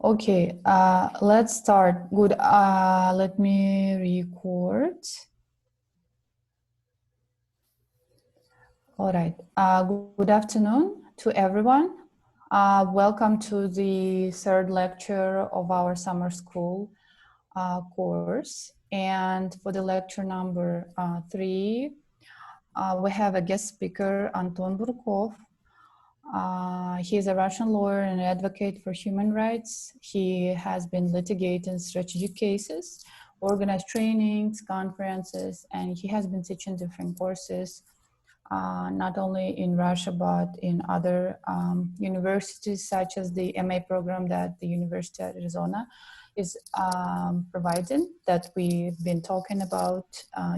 Okay, let's start. Good. Let me record. All right. Good afternoon to everyone. Welcome to the third lecture of our summer school course. And for the lecture number 3, we have a guest speaker, Anton Burkov. He is a Russian lawyer and advocate for human rights. He has been litigating strategic cases, organized trainings, conferences, and he has been teaching different courses, not only in Russia, but in other universities, such as the MA program that the University of Arizona is providing, that we've been talking about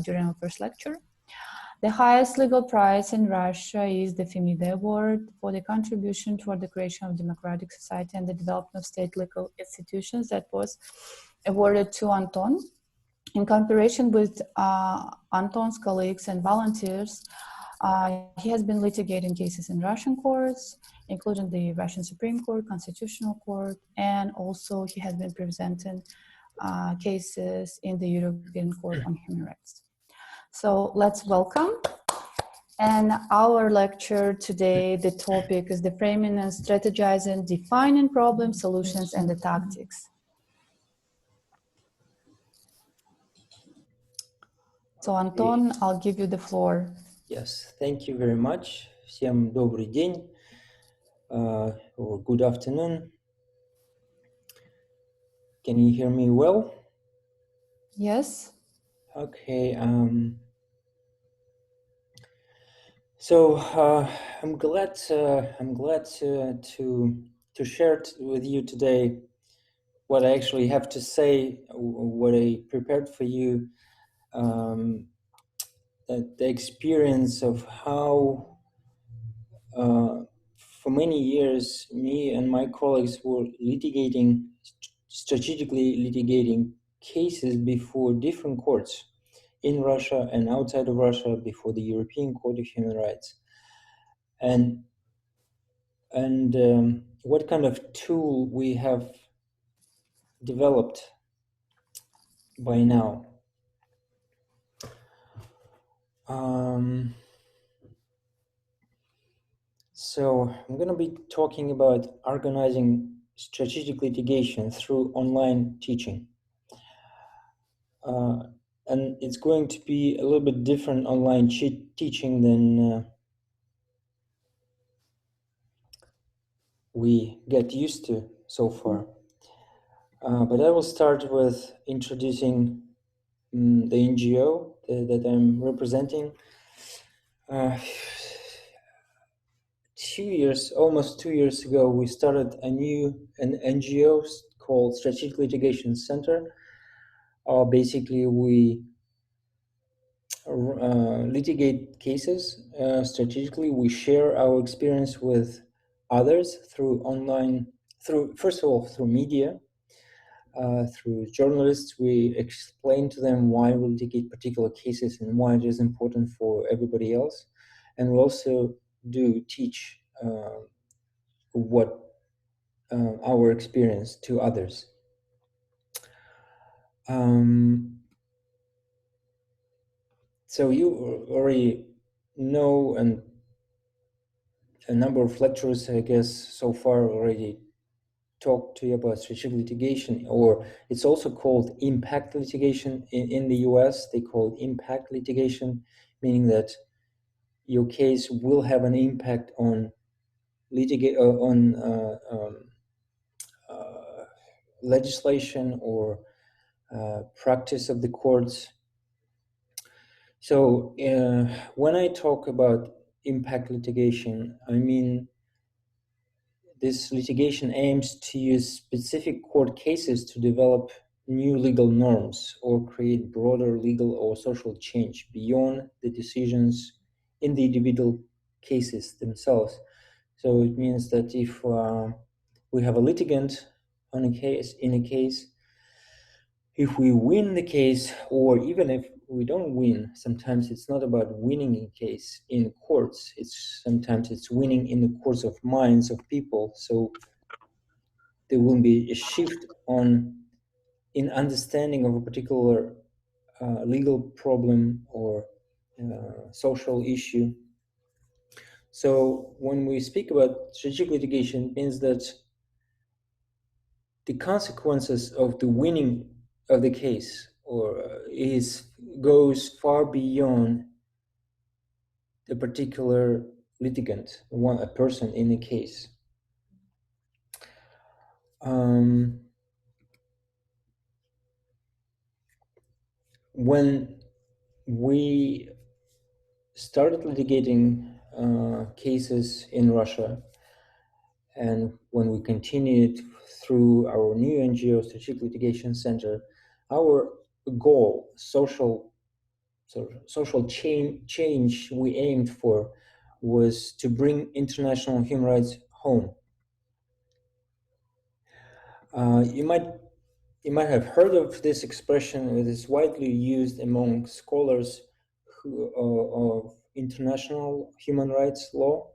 during our first lecture. The highest legal prize in Russia is the Femida Award for the contribution toward the creation of democratic society and the development of state legal institutions, that was awarded to Anton. In cooperation with Anton's colleagues and volunteers, he has been litigating cases in Russian courts, including the Russian Supreme Court, Constitutional Court, and also he has been presenting cases in the European Court on Human Rights. So let's welcome. And our lecture today, the topic is the framing and strategizing, defining problems, solutions, and the tactics. So Anton, I'll give you the floor. Yes, thank you very much. Всем добрый день, or good afternoon. Can you hear me well? Yes. Okay. So I'm glad to share with you today what I actually have to say, what I prepared for you, the experience of how for many years me and my colleagues were strategically litigating cases before different courts in Russia and outside of Russia, before the European Court of Human Rights, and what kind of tool we have developed by now. So I'm going to be talking about organizing strategic litigation through online teaching. And it's going to be a little bit different online teaching than we get used to so far. But I will start with introducing the NGO that I'm representing. Almost 2 years ago, we started an NGO called Strategic Litigation Center. Basically, we litigate cases strategically. We share our experience with others through first of all, through media, through journalists. We explain to them why we litigate particular cases and why it is important for everybody else. And we also do teach our experience to others. So you already know, and a number of lecturers, I guess, so far already talked to you about strategic litigation, or it's also called impact litigation. In the US, they call it impact litigation, meaning that your case will have an impact on legislation or practice of the courts. So when I talk about impact litigation, I mean this litigation aims to use specific court cases to develop new legal norms or create broader legal or social change beyond the decisions in the individual cases themselves. So it means that if we have a litigant in a case, if we win the case, or even if we don't win, sometimes it's not about winning a case in courts. Sometimes it's winning in the courts of minds of people. So there will be a shift in understanding of a particular legal problem or social issue. So when we speak about strategic litigation, it means that the consequences of the winning of the case goes far beyond the particular litigant, a person in the case. When we started litigating cases in Russia, and when we continued through our new NGO, Strategic Litigation Center, our goal, social change we aimed for, was to bring international human rights home. You might have heard of this expression. It is widely used among scholars of international human rights law.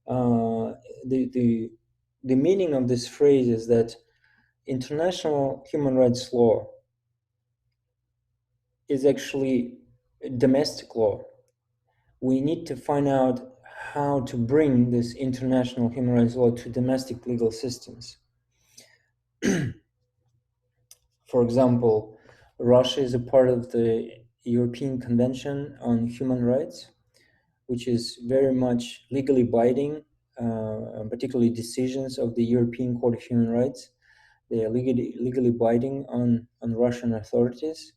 The meaning of this phrase is that international human rights law is actually domestic law. We need to find out how to bring this international human rights law to domestic legal systems. For example, Russia is a part of the European Convention on Human Rights, which is very much legally binding, particularly decisions of the European Court of Human Rights. They are legally binding on Russian authorities.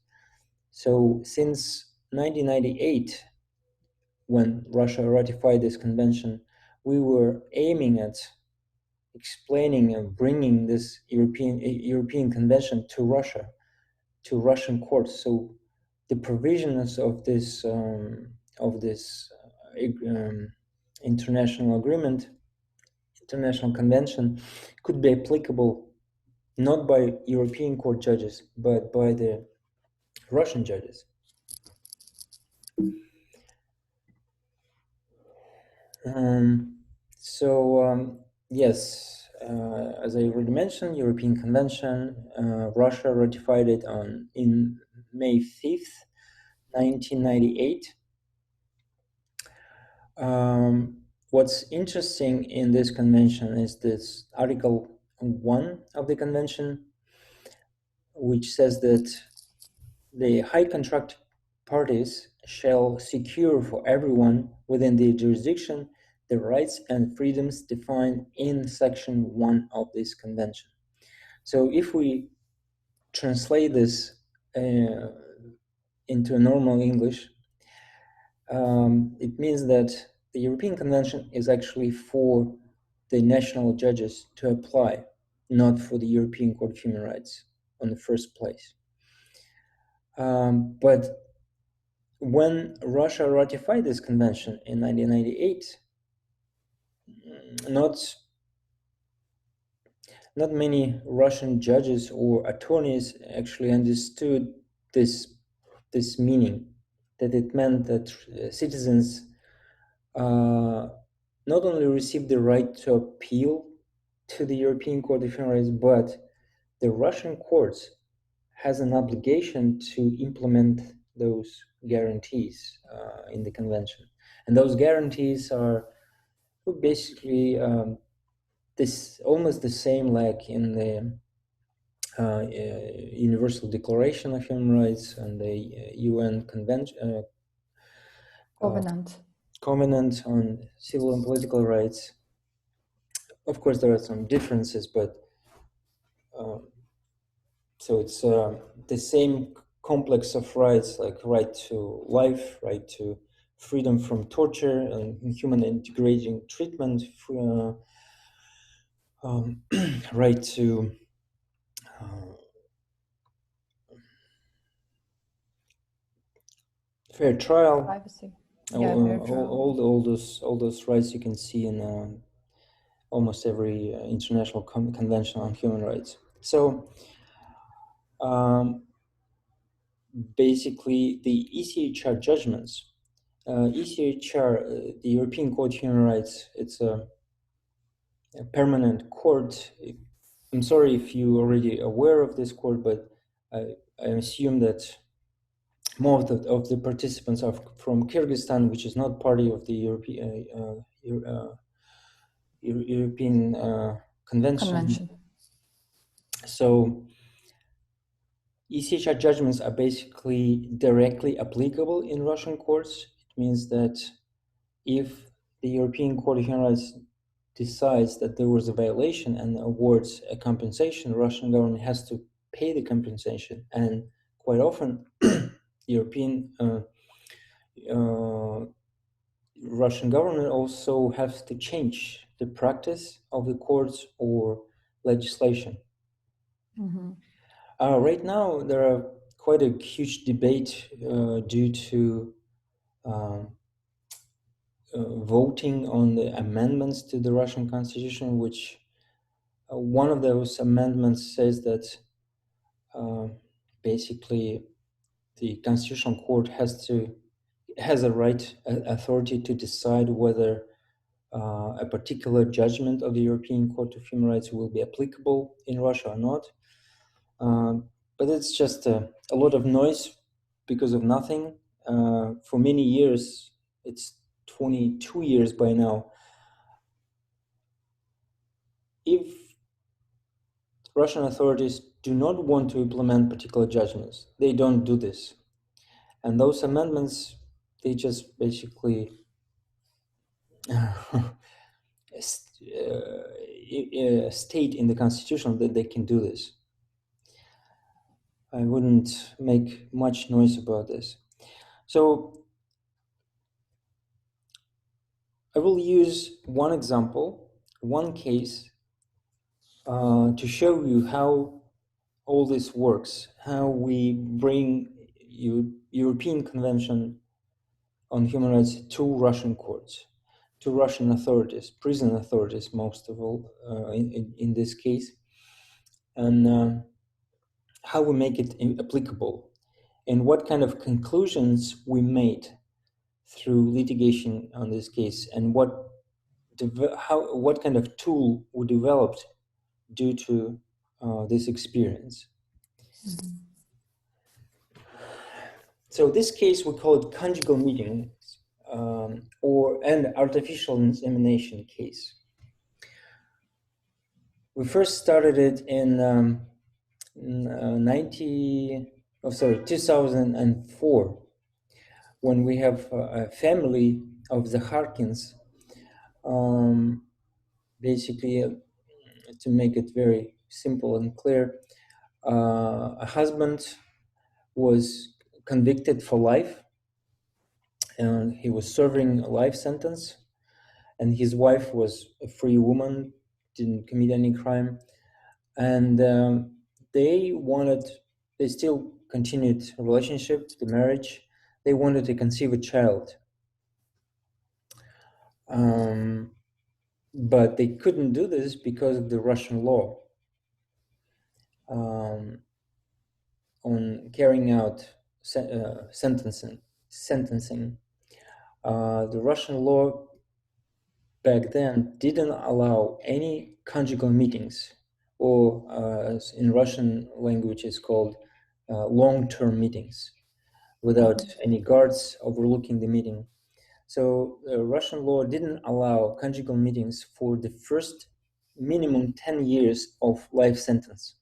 So since 1998, when Russia ratified this convention, we were aiming at explaining and bringing this European convention to Russia, to Russian courts. So the provisions of this international agreement, international convention, could be applicable not by European court judges, but by the Russian judges. Yes, as I already mentioned, European Convention, Russia ratified it in May 5th, 1998. What's interesting in this convention is this Article 1 of the convention, which says that the high contract parties shall secure for everyone within their jurisdiction the rights and freedoms defined in Section 1 of this convention. So if we translate this into a normal English, it means that the European Convention is actually for the national judges to apply, not for the European Court of Human Rights in the first place. But when Russia ratified this convention in 1998, not many Russian judges or attorneys actually understood this meaning, that it meant that citizens not only receive the right to appeal to the European Court of Human Rights, but the Russian courts has an obligation to implement those guarantees in the convention. And those guarantees are basically almost the same like in the Universal Declaration of Human Rights and the UN Convention, Covenant on Civil and Political Rights. Of course, there are some differences, but so it's the same complex of rights, like right to life, right to freedom from torture and human integrating treatment, right to fair trial, privacy. All those rights you can see in almost every international convention on human rights. So basically, the ECHR judgments, ECHR, the European Court of Human Rights, it's a permanent court. I'm sorry if you're already aware of this court, but I assume that most of the participants are from Kyrgyzstan, which is not party of the European Convention. So ECHR judgments are basically directly applicable in Russian courts. It means that if the European Court of Human Rights decides that there was a violation and awards a compensation, the Russian government has to pay the compensation. And quite often, European Russian government also has to change the practice of the courts or legislation. Mm-hmm. Right now, there are quite a huge debate due to voting on the amendments to the Russian Constitution, which one of those amendments says that basically the Constitutional Court has a right, authority to decide whether a particular judgment of the European Court of Human Rights will be applicable in Russia or not. But it's just a lot of noise because of nothing. For many years, it's 22 years by now. If Russian authorities do not want to implement particular judgments, they don't do this. And those amendments, they just basically state in the Constitution that they can do this. I wouldn't make much noise about this. So I will use one example, one case, to show you how all this works, how we bring European Convention on Human Rights to Russian courts, to Russian authorities, prison authorities, most of all, in this case, and how we make it applicable, and what kind of conclusions we made through litigation on this case, and what kind of tool we developed due to this experience. Mm-hmm. So this case, we call it conjugal meetings, or an artificial insemination case. We first started it in 2004, when we have a family of the Harkins. Basically, to make it very simple and clear, a husband was convicted for life, and he was serving a life sentence, and his wife was a free woman, didn't commit any crime, and they still continued the relationship, the marriage. They wanted to conceive a child, but they couldn't do this because of the Russian law on carrying out sentencing. The Russian law back then didn't allow any conjugal meetings, or in Russian language it's called long-term meetings, without any guards overlooking the meeting. So Russian law didn't allow conjugal meetings for the first minimum 10 years of life sentence.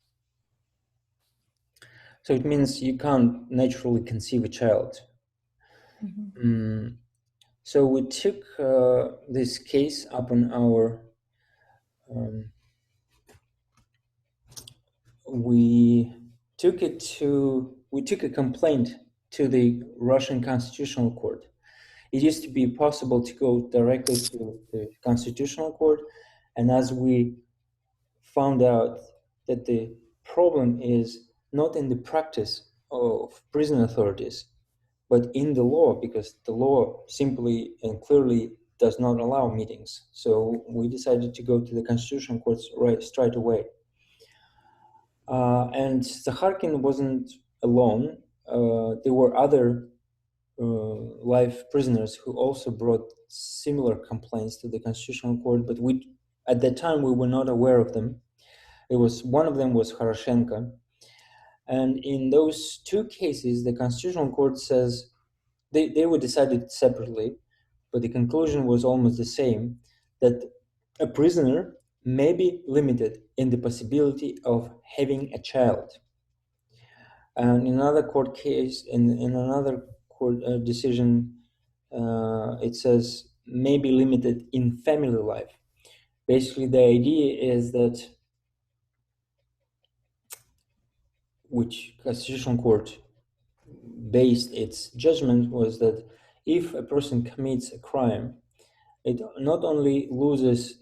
So it means you can't naturally conceive a child. Mm-hmm. So we took this case up on our we took a complaint to the Russian Constitutional Court. It used to be possible to go directly to the Constitutional Court, and as we found out that the problem is not in the practice of prison authorities, but in the law, because the law simply and clearly does not allow meetings. So we decided to go to the Constitutional Court straight away. And Zakharkin wasn't alone. There were other life prisoners who also brought similar complaints to the Constitutional Court, but at that time we were not aware of them. It was one of them was Horoshenko, and in those two cases, the Constitutional Court says they were decided separately, but the conclusion was almost the same, that a prisoner may be limited in the possibility of having a child. And in another court case, in another court decision, it says may be limited in family life. Basically, the idea is that, which Constitutional Court based its judgment was that if a person commits a crime, it not only loses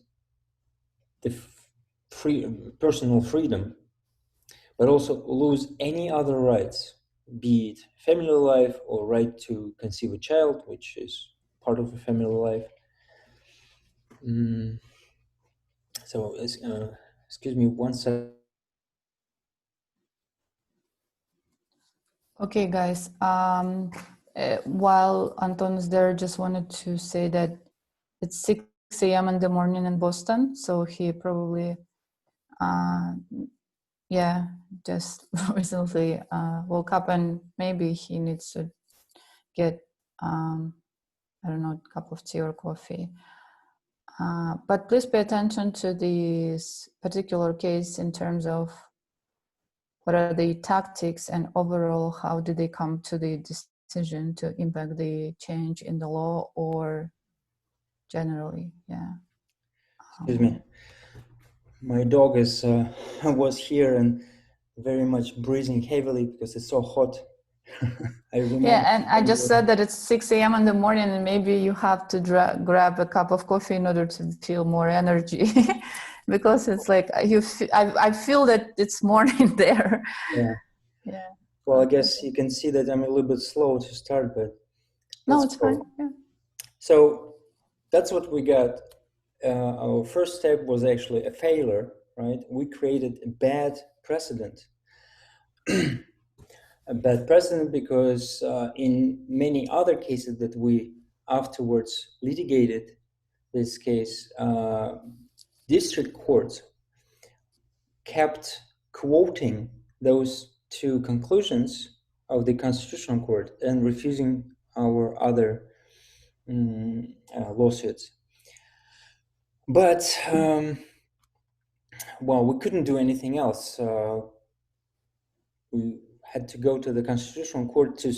the personal freedom, but also lose any other rights, be it family life or right to conceive a child, which is part of a family life. So, excuse me one second. Okay, guys. While Anton is there, just wanted to say that it's 6 a.m. in the morning in Boston, so he probably, just recently woke up, and maybe he needs to get, I don't know, a cup of tea or coffee. But please pay attention to this particular case in terms of what are the tactics and overall how did they come to the decision to impact the change in the law or generally. Excuse me. My dog is was here and very much breathing heavily because it's so hot. I remember. Yeah, and I just said that it's 6 a.m. in the morning, and maybe you have to grab a cup of coffee in order to feel more energy, because it's like I feel that it's morning there. Yeah. Yeah. Well, I guess you can see that I'm a little bit slow to start, but no, it's fine. Yeah. So that's what we got. Our first step was actually a failure, right? We created a bad precedent. A bad precedent because in many other cases that we afterwards litigated this case, district courts kept quoting those two conclusions of the Constitutional Court and refusing our other lawsuits. But, well, we couldn't do anything else. We had to go to the Constitutional Court to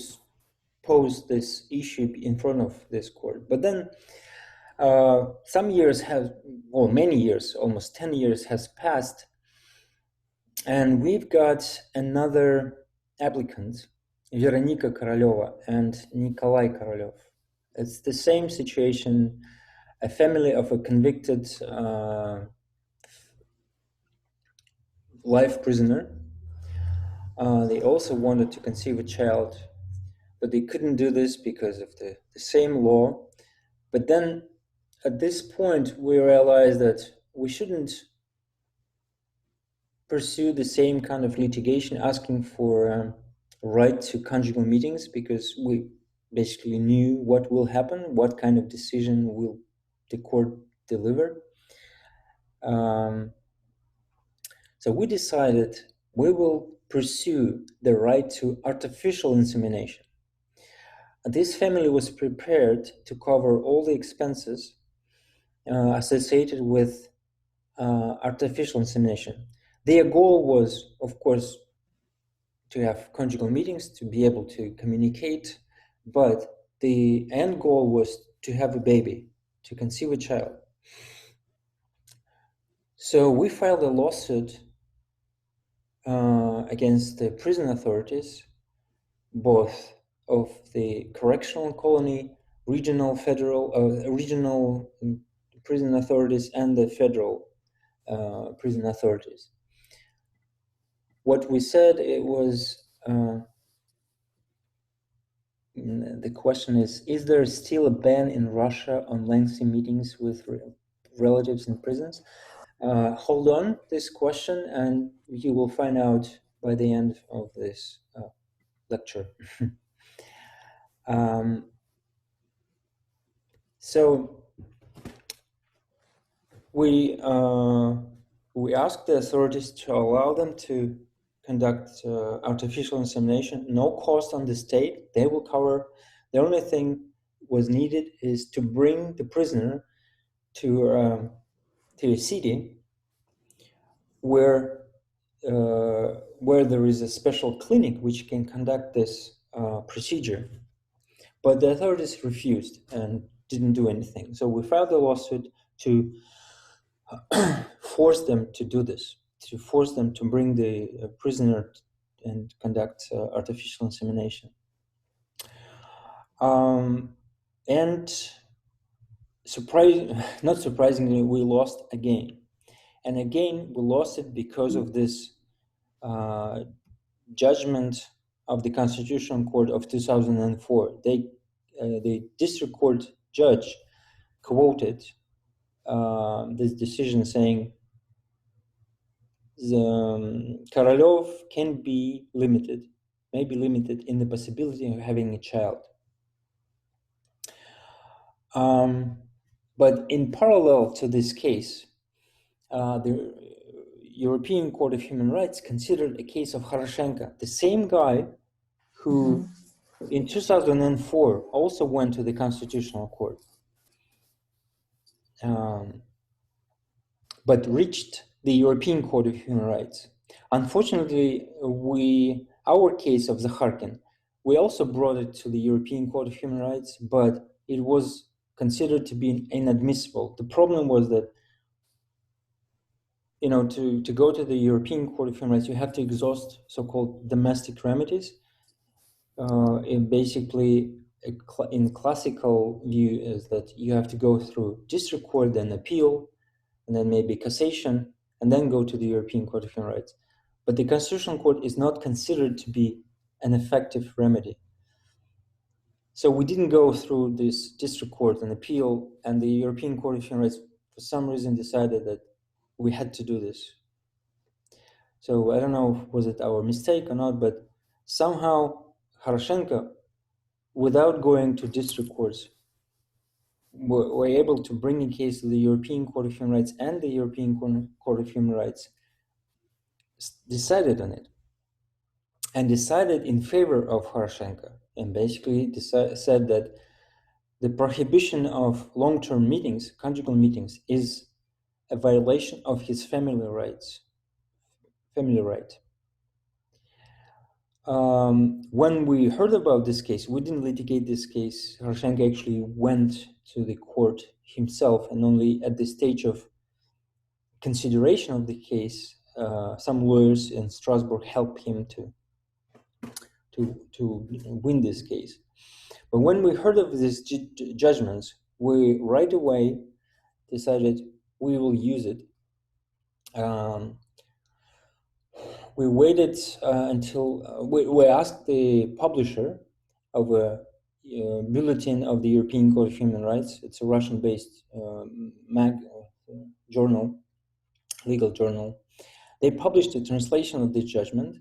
pose this issue in front of this court. But then some years have, or many years, almost 10 years has passed, and we've got another applicant, Veronika Koroleva and Nikolai Korolев. It's the same situation, a family of a convicted life prisoner. They also wanted to conceive a child, but they couldn't do this because of the same law. But then at this point, we realized that we shouldn't pursue the same kind of litigation asking for right to conjugal meetings, because we basically knew what will happen, what kind of decision will the court deliver. So we decided we will pursue the right to artificial insemination. This family was prepared to cover all the expenses associated with artificial insemination. Their goal was, of course, to have conjugal meetings, to be able to communicate, but the end goal was to have a baby, to conceive a child. So we filed a lawsuit against the prison authorities, both of the correctional colony, regional prison authorities, and the federal prison authorities. What we said, it was, the question is there still a ban in Russia on lengthy meetings with relatives in prisons? Hold on this question, and you will find out by the end of this lecture. So we we asked the authorities to allow them to conduct artificial insemination, no cost on the state, they will cover. The only thing was needed is to bring the prisoner to a city where there is a special clinic which can conduct this procedure. But the authorities refused and didn't do anything. So we filed a lawsuit to force them to do this, to force them to bring the prisoner and conduct artificial insemination. And not surprisingly, we lost again. And again, we lost it because of this judgment of the Constitutional Court of 2004. The district court judge quoted this decision saying, Korolev can be limited, may be limited in the possibility of having a child. But in parallel to this case, the European Court of Human Rights considered a case of Horoshenko, the same guy who in 2004 also went to the Constitutional Court, but reached the European Court of Human Rights. Unfortunately, our case of Zakharkin, we also brought it to the European Court of Human Rights, but it was considered to be inadmissible. The problem was that, to go to the European Court of Human Rights, you have to exhaust so-called domestic remedies. In classical view is that you have to go through district court, then appeal, and then maybe cassation, and then go to the European Court of Human Rights. But the Constitutional Court is not considered to be an effective remedy. So we didn't go through this district court and appeal, and the European Court of Human Rights, for some reason, decided that we had to do this. So I don't know, was it our mistake or not, but somehow Horoshenko, without going to district courts, were able to bring a case to the European Court of Human Rights, and the European Court of Human Rights decided on it, and decided in favor of Horoshenko, and basically said that the prohibition of long-term meetings, conjugal meetings, is a violation of his family right. When we heard about this case, we didn't litigate this case. Horoshenko actually went to the court himself, and only at the stage of consideration of the case, some lawyers in Strasbourg helped him to win this case. But when we heard of these judgments, we right away decided we will use it. We waited until we asked the publisher of a bulletin of the European Court of Human Rights. It's a Russian-based journal, legal journal. They published a translation of the judgment.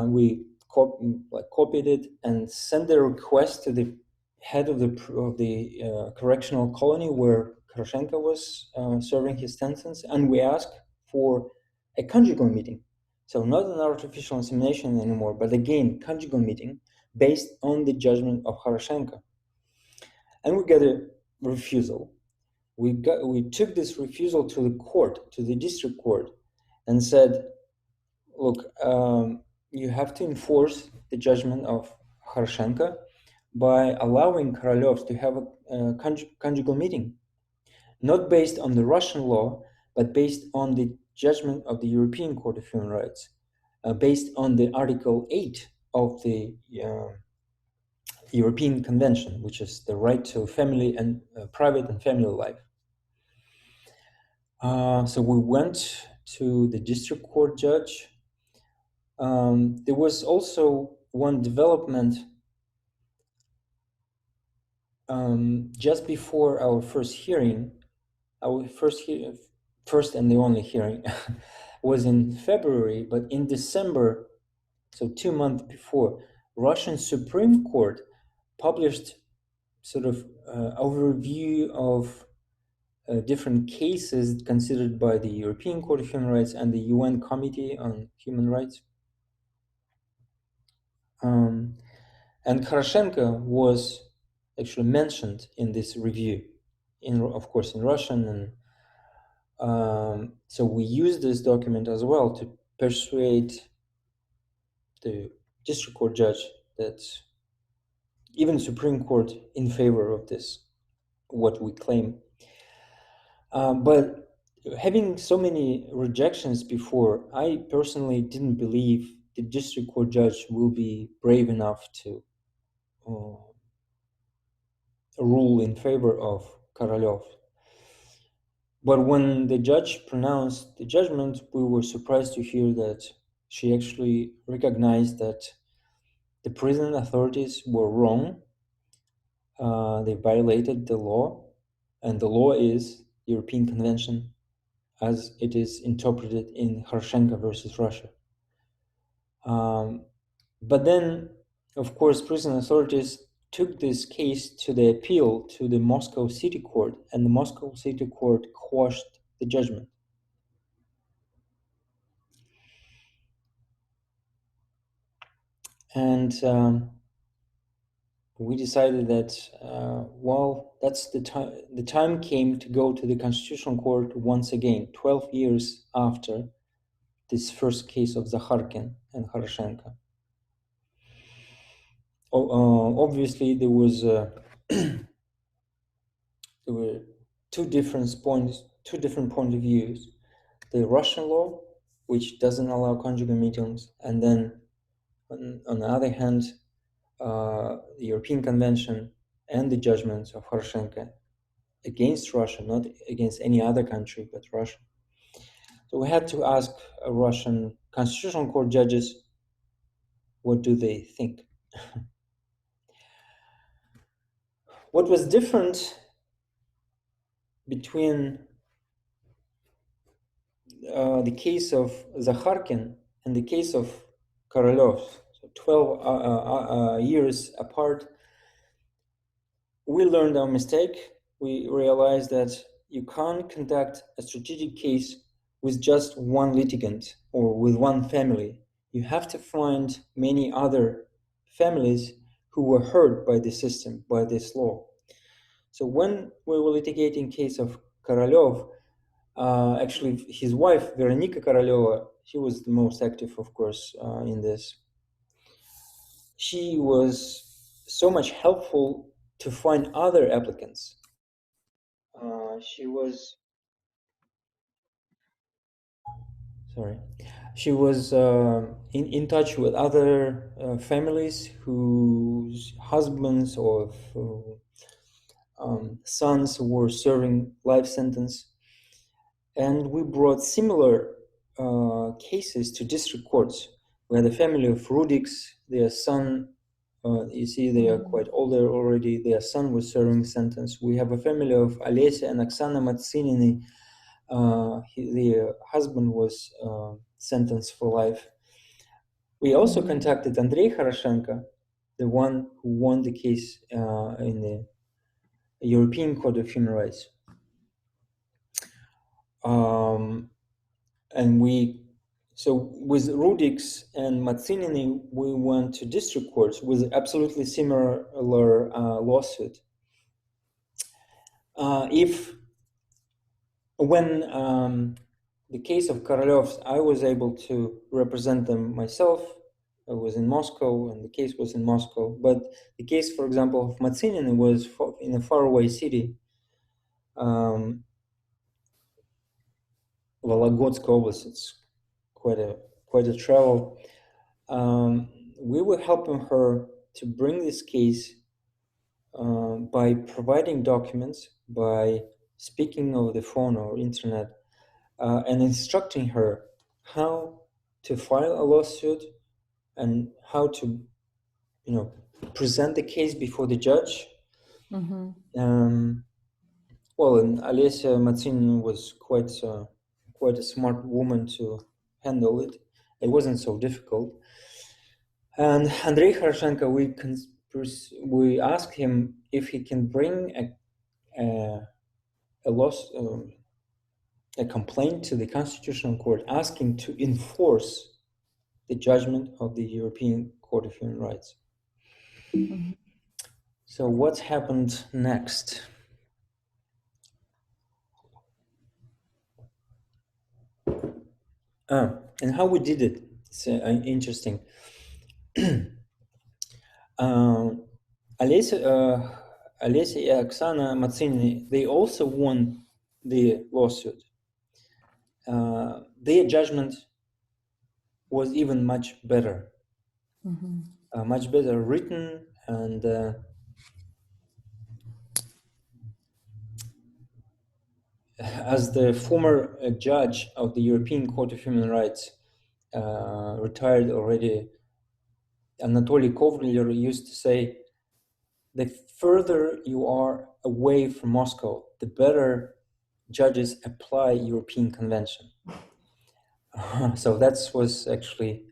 We copied it and sent a request to the head of the correctional colony where Horoshenko was serving his sentence, and we asked for a conjugal meeting. So not an artificial insemination anymore, but again, conjugal meeting based on the judgment of Horoshenko. And we got a refusal. We took this refusal to the court, to the district court, and said, look, you have to enforce the judgment of Horoshenko by allowing Korolev to have a conjugal meeting, not based on the Russian law, but based on the judgment of the European Court of Human Rights, based on the Article 8 of the European Convention, which is the right to family and private and family life. So we went to the district court judge. There was also one development just before our first hearing. Our first and the only hearing was in February, but in December, so 2 months before, Russian Supreme Court published sort of overview of different cases considered by the European Court of Human Rights and the UN Committee on Human Rights. And Kharashenko was actually mentioned in this review, of course, in Russian. And so we used this document as well to persuade the district court judge that even Supreme Court in favor of this, what we claim. But having so many rejections before, I personally didn't believe the district court judge will be brave enough to rule in favor of Korolev. But when the judge pronounced the judgment, we were surprised to hear that she actually recognized that the prison authorities were wrong. They violated the law, and the law is European Convention as it is interpreted in Kharashenko versus Russia. But then, of course, prison authorities took this case to the appeal to the Moscow City Court, and the Moscow City Court quashed the judgment. And we decided that, well, that's the time. The time came to go to the Constitutional Court once again, 12 years after this first case of Zakharkin and Kharashenko. Obviously, there was there were two different points of views: the Russian law, which doesn't allow conjugal meetings, and then on the other hand, the European Convention and the judgments of Kharashenko against Russia, not against any other country, but Russia. So we had to ask Russian Constitutional Court judges, what do they think? What was different between the case of Zakharkin and the case of Korolev, so 12 years apart, we learned our mistake. We realized that you can't conduct a strategic case with just one litigant or with one family. You have to find many other families who were hurt by the system, by this law. So when we were litigating case of Korolev, actually his wife, Veronika Koroleva, she was the most active, of course, in this. She was so much helpful to find other applicants. She was in touch with other families whose husbands or sons were serving life sentence. And we brought similar cases to district courts. We had a family of Rudiks, their son, you see they are quite older already, their son was serving sentence. We have a family of Olesya and Oksana Matsininy. The husband was sentenced for life. We also contacted Andrei Kharashenko, the one who won the case in the European Court of Human Rights. So with Rudiks and Matsininy, we went to district courts with absolutely similar lawsuit. When the case of Korolev's, I was able to represent them myself. I was in Moscow, and the case was in Moscow. But the case, for example, of Matsininy was in a faraway city, Volогодskaya Oblast. It's quite a travel. We were helping her to bring this case by providing documents, by speaking over the phone or internet, and instructing her how to file a lawsuit and how to, present the case before the judge. Well, and Olesya Matsin was quite a smart woman to handle it. It wasn't so difficult. And Andrei Kharashenko, we asked him if he can bring a complaint to the Constitutional Court asking to enforce the judgment of the European Court of Human Rights. Mm-hmm. So what's happened next? And how we did it. It's interesting. Alessia and Oksana Matsini, they also won the lawsuit. Their judgment was even much better, much better written, and as the former judge of the European Court of Human Rights, retired already, Anatoly Kovler used to say, the further you are away from Moscow, the better judges apply European Convention. So that was actually,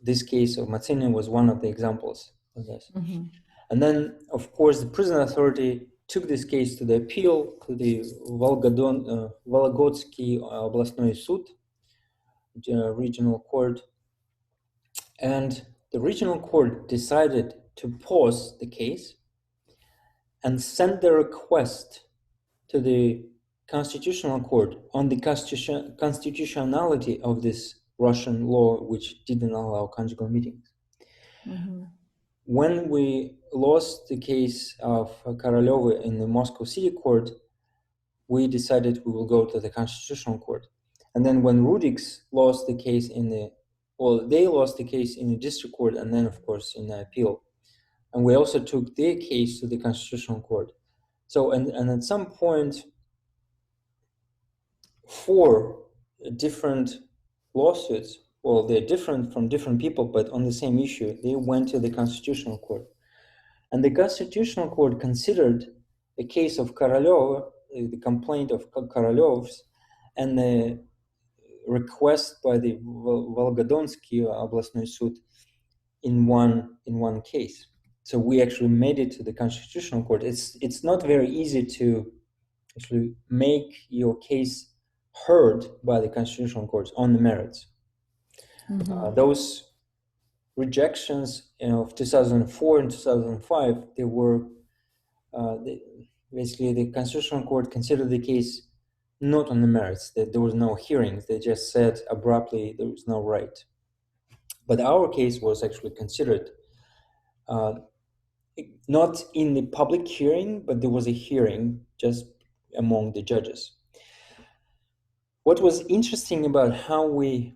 this case of Matsinin was one of the examples of this. Mm-hmm. And then, of course, the prison authority took this case to the appeal to the Volgodsky Областной суд, regional court. And the regional court decided to pause the case and send the request to the Constitutional Court on the constitutionality of this Russian law, which didn't allow conjugal meetings. Mm-hmm. When we lost the case of Koroleva in the Moscow City Court, we decided we will go to the Constitutional Court. And then when Rudiks lost the case they lost the case in the district court, and then, of course, in the appeal. And we also took their case to the Constitutional Court. So, and at some point, 4 different lawsuits, well, they're different from different people, but on the same issue, they went to the Constitutional Court. And the Constitutional Court considered a case of Koroleva, the complaint of Korolev's, and the request by the Volgodonsky Областной суд in one case. So we actually made it to the Constitutional Court. It's not very easy to actually make your case heard by the Constitutional Court on the merits. Mm-hmm. Those rejections of 2004 and 2005, they were basically the Constitutional Court considered the case not on the merits, that there was no hearings. They just said abruptly there was no right. But our case was actually considered not in the public hearing, but there was a hearing just among the judges. What was interesting about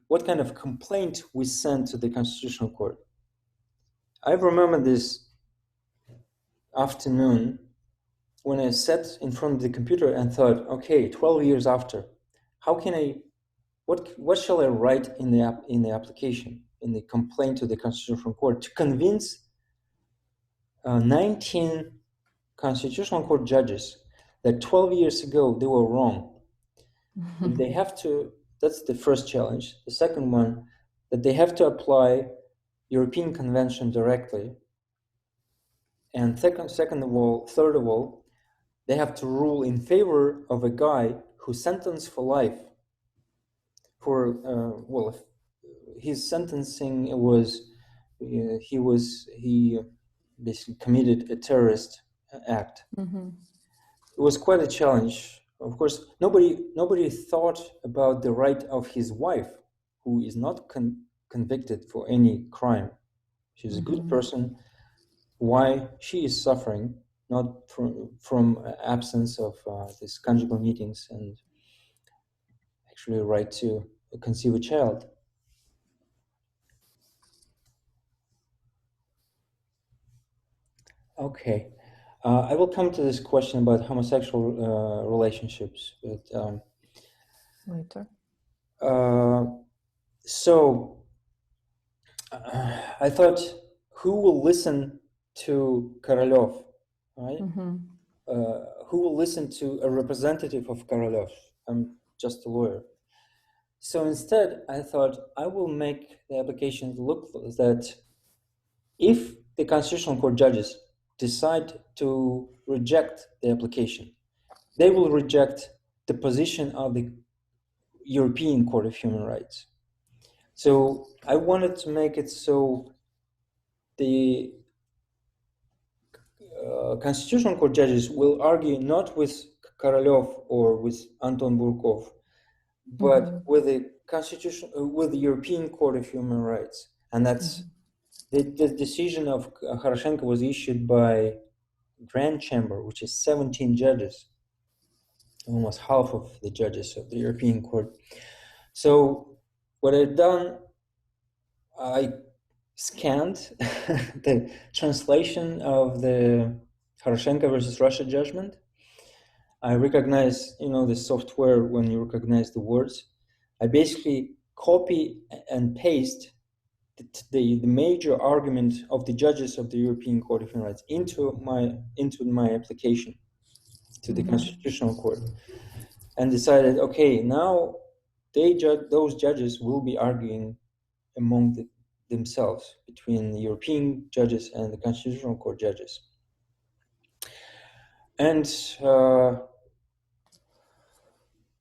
what kind of complaint we sent to the Constitutional Court? I remember this afternoon when I sat in front of the computer and thought, okay, 12 years after, what shall I write in the application, in the complaint to the Constitutional Court to convince 19 Constitutional Court judges that 12 years ago they were wrong. And they have to, that's the first challenge. The second one, that they have to apply European Convention directly. And third of all, they have to rule in favor of a guy who's sentenced for life. His sentencing was, he basically committed a terrorist act. Mm-hmm. It was quite a challenge. Of course, nobody thought about the right of his wife, who is not convicted for any crime. She's a good person. Why she is suffering, not from absence of these conjugal meetings and actually a right to conceive a child. Okay. I will come to this question about homosexual relationships, but Later. So I thought, who will listen to Korolev, right? Mm-hmm. Who will listen to a representative of Korolev? I'm just a lawyer. So instead, I thought I will make the application look that if the Constitutional Court judges decide to reject the application, they will reject the position of the European Court of Human Rights. So I wanted to make it so the Constitutional Court judges will argue not with Korolev or with Anton Burkov, but with the with the European Court of Human Rights, and that's the decision of Horoshenko was issued by Grand Chamber, which is 17 judges, almost half of the judges of the European Court. So what I've done, I scanned the translation of the Horoshenko versus Russia judgment. I recognize, the software when you recognize the words. I basically copy and paste the major argument of the judges of the European Court of Human Rights into my application to the Constitutional Court, and decided, okay, now those judges will be arguing among themselves, between the European judges and the Constitutional Court judges. And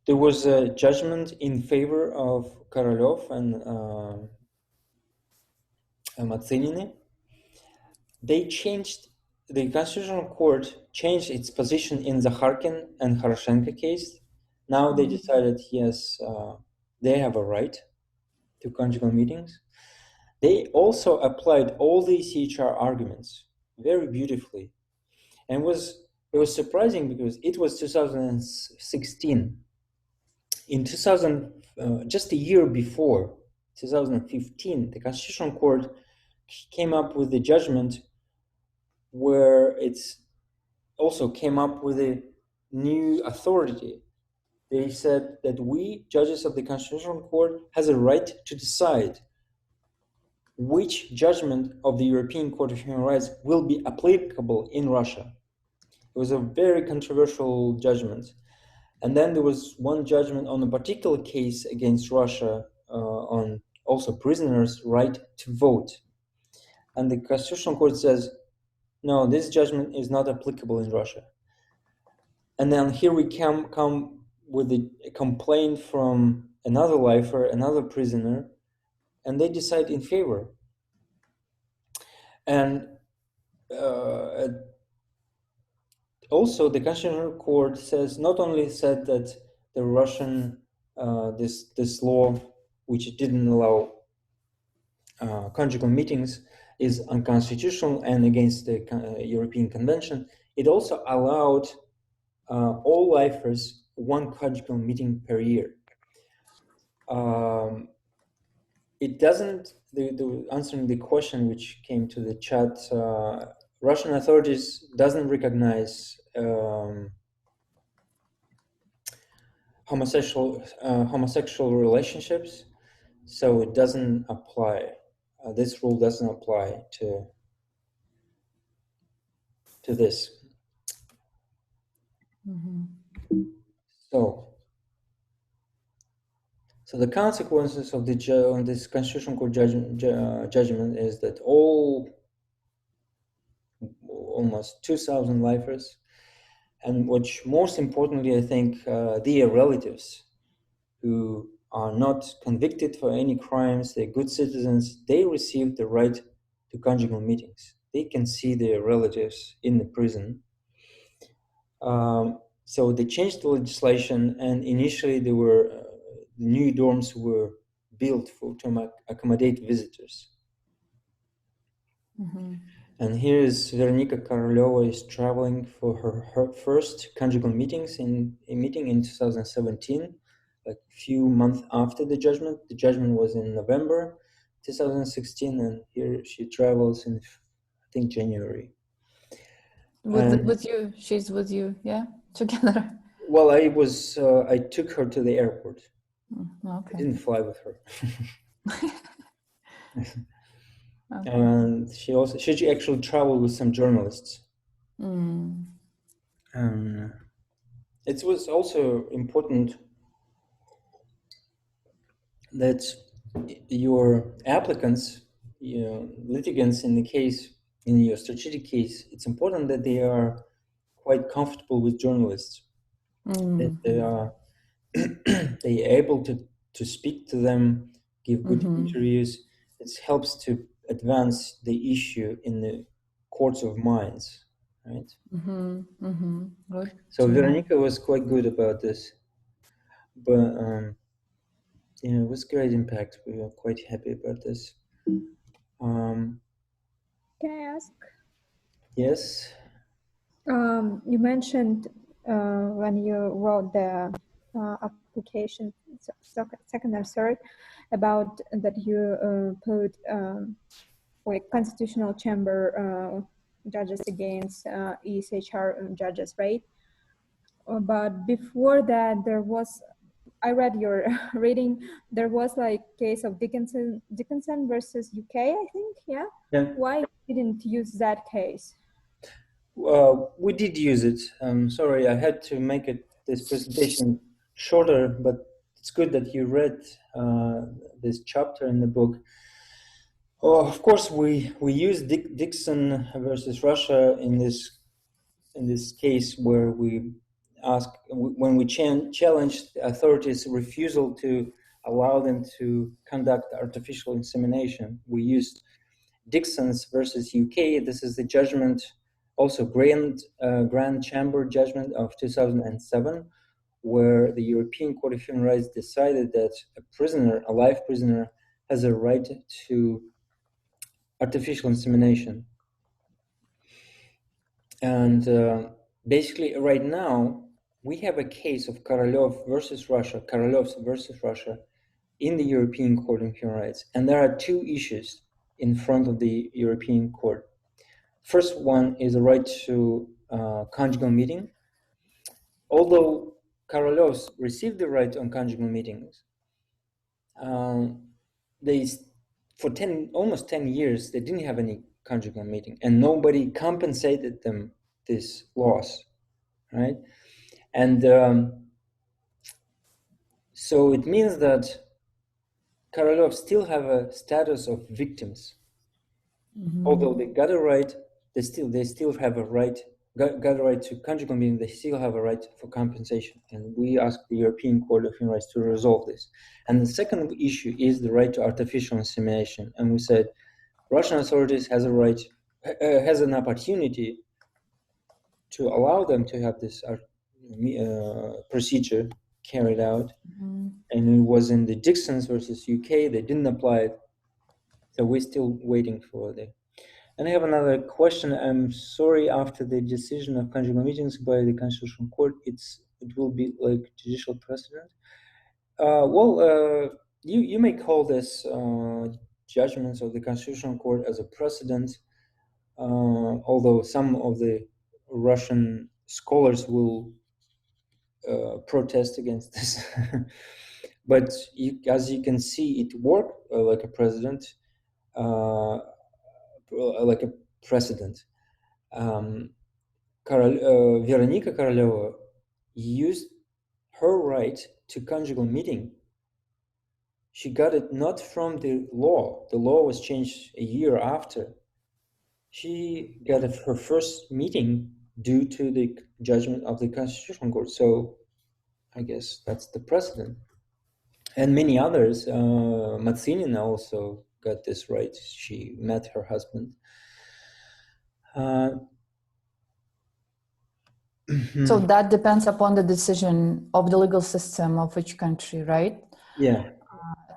there was a judgment in favor of Korolev and Matsinine. The Constitutional Court changed its position in the Kharkin and Horoshenko case. Now they decided, yes, they have a right to conjugal meetings. They also applied all the ECHR arguments very beautifully. And it was surprising because it was 2016. In just a year before, 2015, the Constitutional Court came up with a judgment where it's also came up with a new authority. They said that we, judges of the Constitutional Court, has a right to decide which judgment of the European Court of Human Rights will be applicable in Russia. It was a very controversial judgment. And then there was one judgment on a particular case against Russia on also prisoners' right to vote. And the Constitutional Court says, no, this judgment is not applicable in Russia. And then here we come with a complaint from another lifer, another prisoner, and they decide in favor. And also the Constitutional Court not only said that the Russian this law, which didn't allow conjugal meetings, is unconstitutional and against the European Convention, it also allowed all lifers one conjugal meeting per year. It doesn't, answering the question which came to the chat, Russian authorities doesn't recognize homosexual relationships, so it doesn't apply. This rule doesn't apply to this. So the consequences of this Constitutional Court judgment is that almost 2,000 lifers, and which most importantly, I think, their relatives who are not convicted for any crimes, they're good citizens, they receive the right to conjugal meetings. They can see their relatives in the prison. So they changed the legislation, and initially there were new dorms were built to accommodate visitors. And here is Veronika Koroleva is traveling for her first conjugal meetings in 2017, like a few months after the judgment. The judgment was in November 2016, and here she travels in, I think, January. With you, she's with you, yeah, together. Well, I took her to the airport. Okay. I didn't fly with her. Okay. And she actually traveled with some journalists. It was also important that your applicants, litigants in your strategic case, it's important that they are quite comfortable with journalists. that they are they are able to speak to them, give good interviews. It helps to advance the issue in the courts of minds, right? Good. So Veronica was quite good about this, but yeah, it was great impact. We were quite happy about this. Can I ask? Yes. You mentioned when you wrote the application, second and third, about that you put like constitutional chamber judges against ECHR judges, right? But before that, there was, I read your reading, there was like case of Dickinson versus UK, I think, yeah? Yeah. Why didn't use that case? We did use it. Sorry, I had to make this presentation shorter, but it's good that you read this chapter in the book. Oh, of course, we used Dixon versus Russia in this case where we asked when we challenged the authorities' refusal to allow them to conduct artificial insemination. We used Dixon's versus UK. This is the judgment, also Grand Chamber judgment of 2007, where the European Court of Human Rights decided that a live prisoner, has a right to artificial insemination. And basically, right now, we have a case of Korolyov versus Russia, in the European Court of Human Rights. And there are two issues in front of the European Court. First one is the right to conjugal meeting. Although Korolyovs received the right on conjugal meetings, for almost 10 years, they didn't have any conjugal meeting, and nobody compensated them this loss, right? And so it means that Korolyovs still have a status of victims. Although they got a right, they still have a right, got a right to conjugal meeting, they still have a right for compensation. And we ask the European Court of Human Rights to resolve this. And the second issue is the right to artificial insemination. And we said Russian authorities has an opportunity to allow them to have this procedure carried out. And it was in the Dixons versus UK, they didn't apply it. So we're still waiting for the. And I have another question. I'm sorry, after the decision of conjugal meetings by the Constitutional Court, it will be like judicial precedent. You may call this judgments of the Constitutional Court as a precedent, although some of the Russian scholars will protest against this. But as you can see, it worked like a precedent. Veronika Korolyova used her right to conjugal meeting. She got it not from the law. The law was changed a year after. She got her first meeting due to the judgment of the Constitutional Court. So I guess that's the precedent. And many others, Matsinina also got this right. She met her husband. So that depends upon the decision of the legal system of each country, right? Yeah.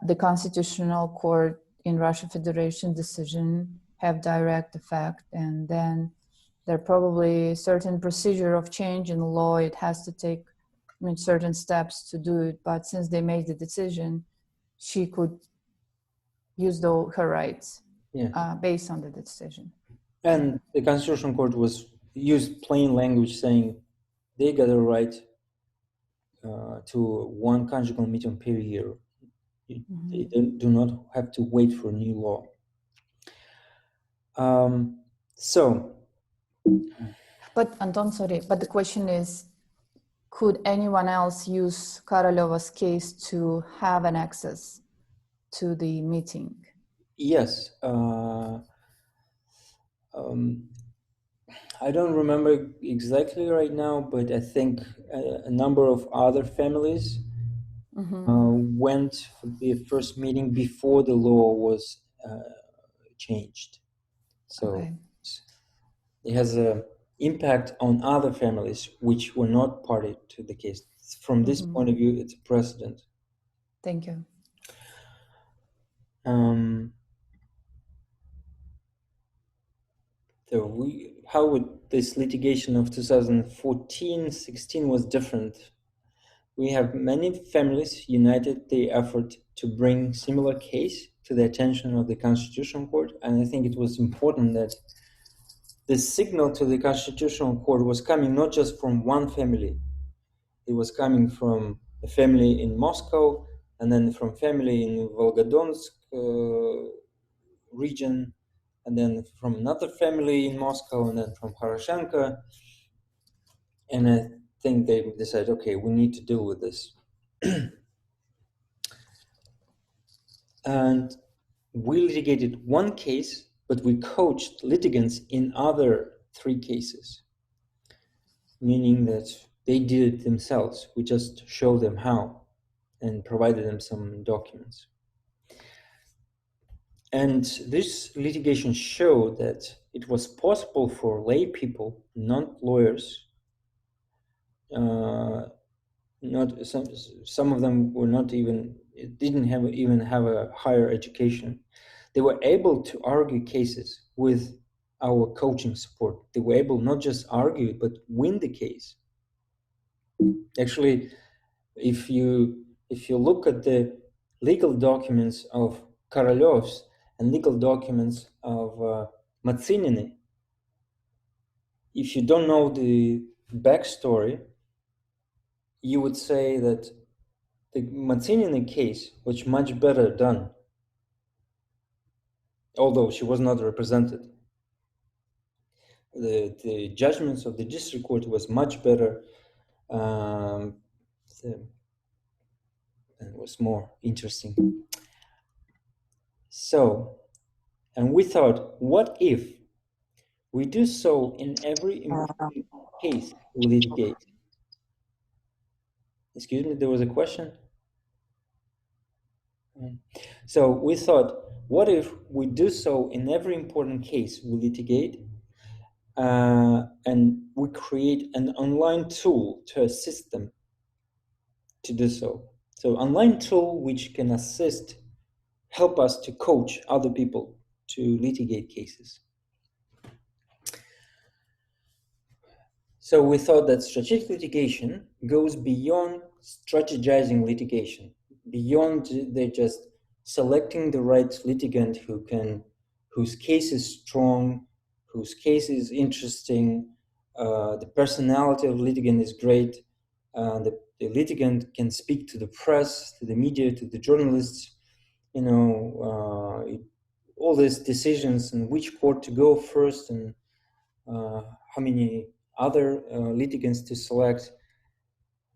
The Constitutional Court in Russia Federation decision have direct effect, and then there are probably certain procedure of change in the law. It has to take certain steps to do it, but since they made the decision, she could use her rights based on the decision. And the Constitutional Court used plain language saying they got a right to one conjugal meeting per year. They do not have to wait for new law. But Anton, sorry, but the question is, could anyone else use Korolyova's case to have an access to the meeting? Yes. I don't remember exactly right now, but I think a number of other families went for the first meeting before the law was changed. So it has an impact on other families which were not party to the case. From this point of view, it's a precedent. Thank you. So how would this litigation of 2014-16 was different? We have many families united the effort to bring similar case to the attention of the Constitutional Court, and I think it was important that the signal to the Constitutional Court was coming not just from one family. It was coming from a family in Moscow, and then from family in Volgodonsk region, and then from another family in Moscow, and then from Poroshenko. And I think they decided, okay, we need to deal with this. And we litigated one case, but we coached litigants in other 3 cases, meaning that they did it themselves. We just showed them how and provided them some documents. And this litigation showed that it was possible for lay people, not lawyers, some of them were not even, didn't even have a higher education. They were able to argue cases with our coaching support. They were able not just argue, but win the case. Actually, if you look at the legal documents of Korolyov's and legal documents of Matsininy, if you don't know the backstory, you would say that the Matsininy case was much better done, although she was not represented. The judgments of the district court was much better, and it was more interesting. So, and we thought, what if we do so in every important case we litigate? Excuse me, there was a question? So we thought, what if we do so in every important case we litigate, and we create an online tool to assist them to do so. So online tool which can help us to coach other people to litigate cases. So we thought that strategic litigation goes beyond strategizing litigation, beyond just selecting the right litigant whose case is strong, whose case is interesting, the personality of litigant is great, the litigant can speak to the press, to the media, to the journalists, all these decisions and which court to go first and how many other litigants to select.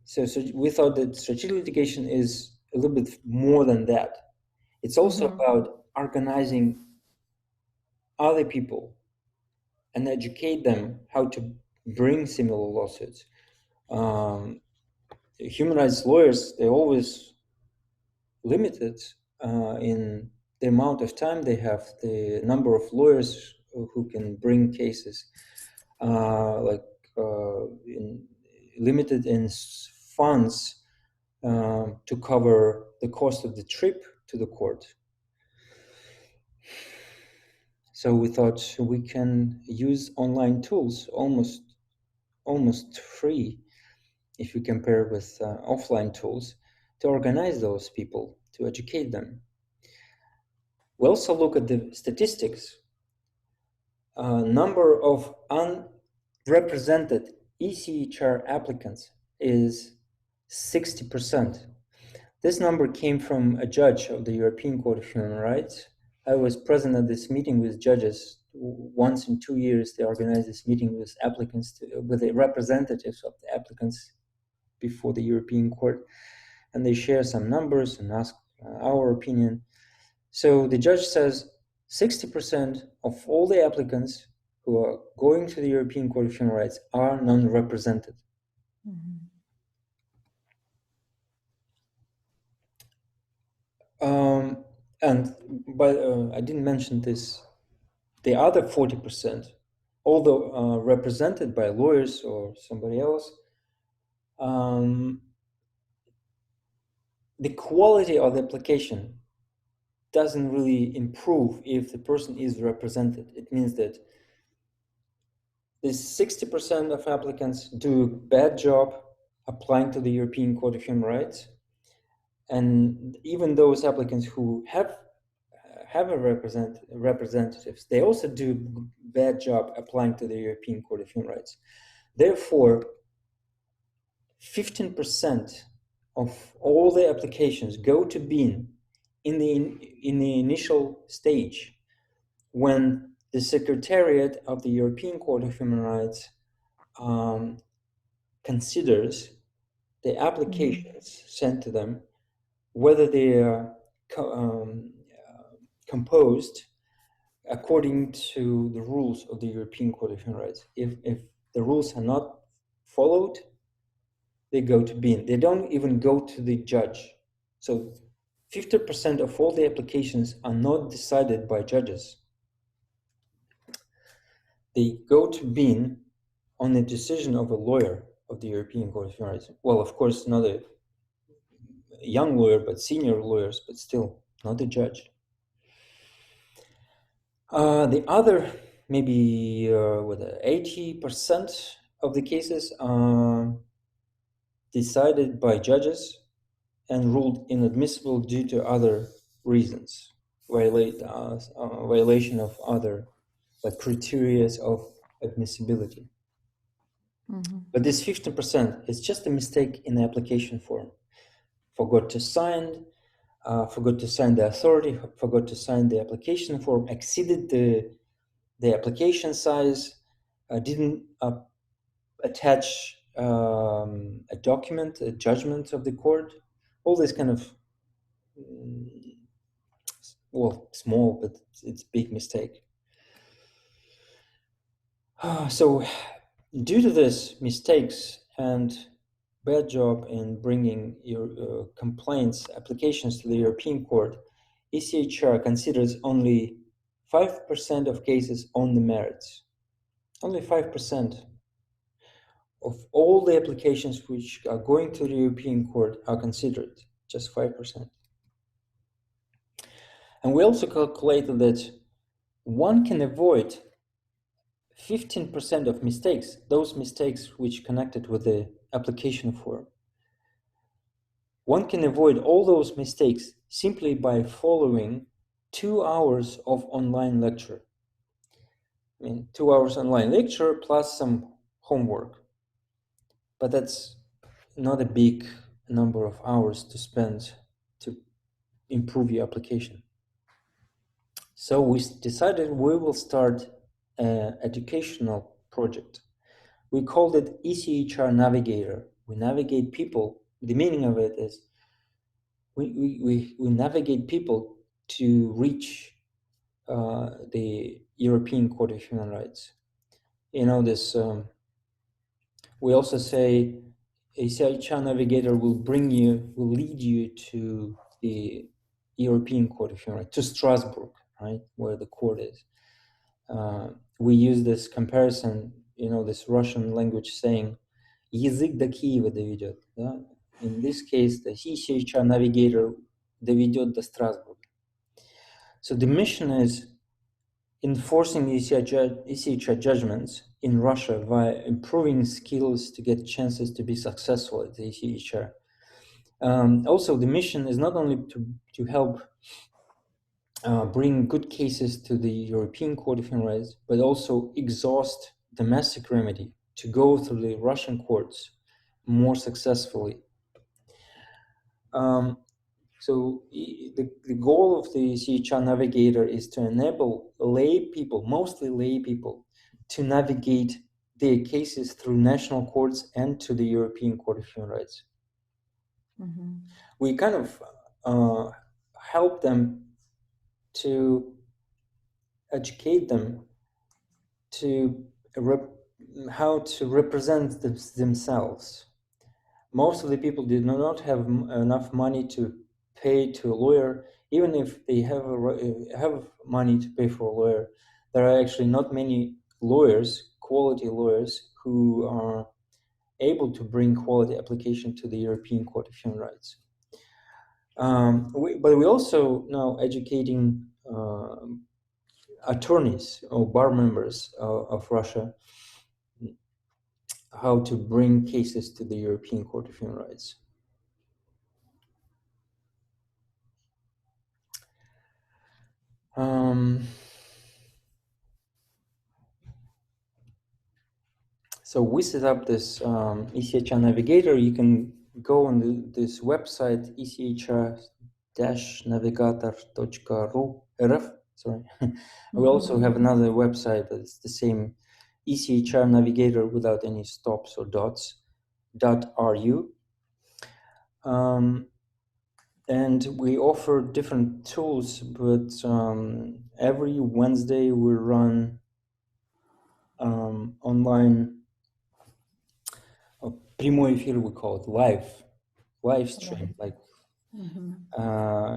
So we thought that strategic litigation is a little bit more than that. It's also about organizing other people and educate them how to bring similar lawsuits. Human rights lawyers, they're always limited in the amount of time they have, the number of lawyers who can bring cases, limited in funds to cover the cost of the trip to the court. So we thought we can use online tools almost free if you compare with offline tools to organize those people, to educate them. We also look at the statistics. Number of unrepresented ECHR applicants is 60%. This number came from a judge of the European Court of Human Rights. I was present at this meeting with judges. Once in 2 years, they organize this meeting with applicants, with the representatives of the applicants before the European Court, and they share some numbers and ask our opinion. So the judge says 60% of all the applicants who are going to the European Court of Human Rights are non-represented. But I didn't mention this. The other 40%, although represented by lawyers or somebody else, the quality of the application doesn't really improve if the person is represented. It means that these 60% of applicants do a bad job applying to the European Court of Human Rights. And even those applicants who have a representatives, they also do a bad job applying to the European Court of Human Rights. Therefore, 15% of all the applications go to bin in the initial stage, when the Secretariat of the European Court of Human Rights considers the applications sent to them, whether they are composed according to the rules of the European Court of Human Rights. If the rules are not followed, they go to bin. They don't even go to the judge. So 50% of all the applications are not decided by judges. They go to bin on the decision of a lawyer of the European Court of Human Rights. Well, of course, not a young lawyer, but senior lawyers, but still not the judge. The other, maybe 80% of the cases are decided by judges and ruled inadmissible due to other reasons, violation of other criteria of admissibility. But this 15% is just a mistake in the application form. Forgot to sign the authority, forgot to sign the application form, exceeded the application size, didn't attach a document, a judgment of the court, all this kind of, small, but it's big mistake. So due to this mistakes and bad job in bringing your complaints, applications to the European Court, ECHR considers only 5% of cases on the merits. Only 5% of all the applications which are going to the European Court are considered, just 5%. And we also calculated that one can avoid 15% of mistakes, those mistakes which connected with the application form. One can avoid all those mistakes simply by following 2 hours of online lecture. 2 hours online lecture plus some homework. But that's not a big number of hours to spend to improve your application. So we decided we will start an educational project. We called it ECHR-Navigator. We navigate people. The meaning of it is we navigate people to reach the European Court of Human Rights. We also say ECHR-Navigator will lead you to the European Court of Human Rights, to Strasbourg, right, where the court is. We use this comparison, this Russian language saying, язык до Киева доведет. Да? In this case, the ECHR-Navigator доведет до Strasbourg. So the mission is enforcing ECHR judgments in Russia via improving skills to get chances to be successful at the ECHR. Also, the mission is not only to help bring good cases to the European Court of Human Rights, but also exhaust domestic remedy to go through the Russian courts more successfully. So the goal of the ECHR-Navigator is to enable lay people, mostly lay people, to navigate their cases through national courts and to the European Court of Human Rights. We kind of help them to educate them how to represent themselves. Most of the people did not have enough money to pay to a lawyer. Even if they have money to pay for a lawyer, there are actually not many lawyers, quality lawyers, who are able to bring quality application to the European Court of Human Rights. But we're also now educating attorneys or bar members of Russia how to bring cases to the European Court of Human Rights. So we set up this ECHR-Navigator. You can go on this website, ECHR-Navigator.ru. Sorry. We also have another website that's the same, ECHR-Navigator without any stops or dots, .ru. And we offer different tools, but every Wednesday we run online прямой эфир, we call it live stream. Like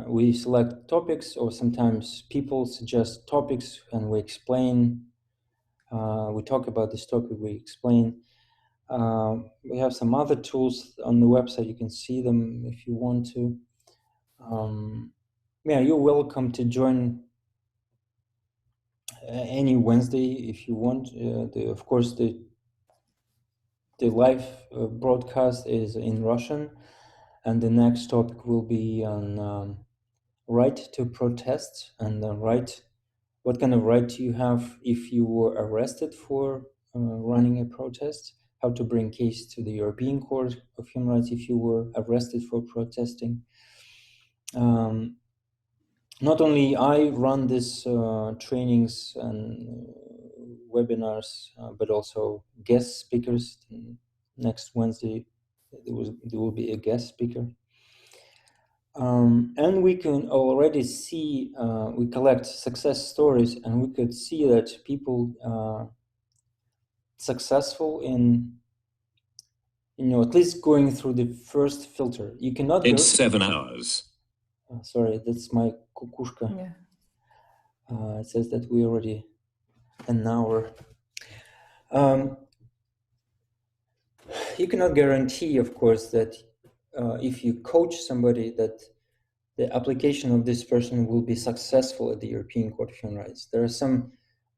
we select topics, or sometimes people suggest topics, and we explain. We talk about this topic, we explain. We have some other tools on the website. You can see them if you want to. Yeah, you're welcome to join any Wednesday if you want. Of course, the live broadcast is in Russian, and the next topic will be on right to protest, and what kind of right do you have if you were arrested for running a protest, how to bring case to the European Court of Human Rights if you were arrested for protesting. Not only I run these trainings and webinars, but also guest speakers. Next Wednesday, there will be a guest speaker. And we can already see, we collect success stories, and we could see that people are successful in, at least going through the first filter. You cannot. It's 7 hours. Sorry, that's my kukushka. Yeah. It says that we already an hour. You cannot guarantee, of course, that if you coach somebody, that the application of this person will be successful at the European Court of Human Rights. There are some,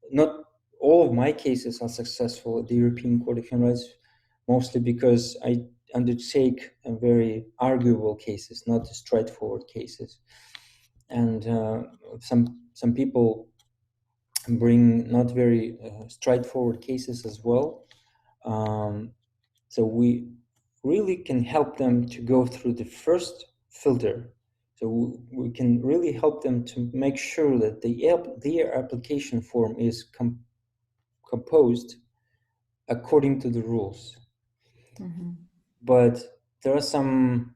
not all of my cases are successful at the European Court of Human Rights, mostly because I undertake very arguable cases, not straightforward cases. And some people bring not very straightforward cases as well. So we really can help them to go through the first filter. So we can really help them to make sure that their application form is composed according to the rules. Mm-hmm. But there are some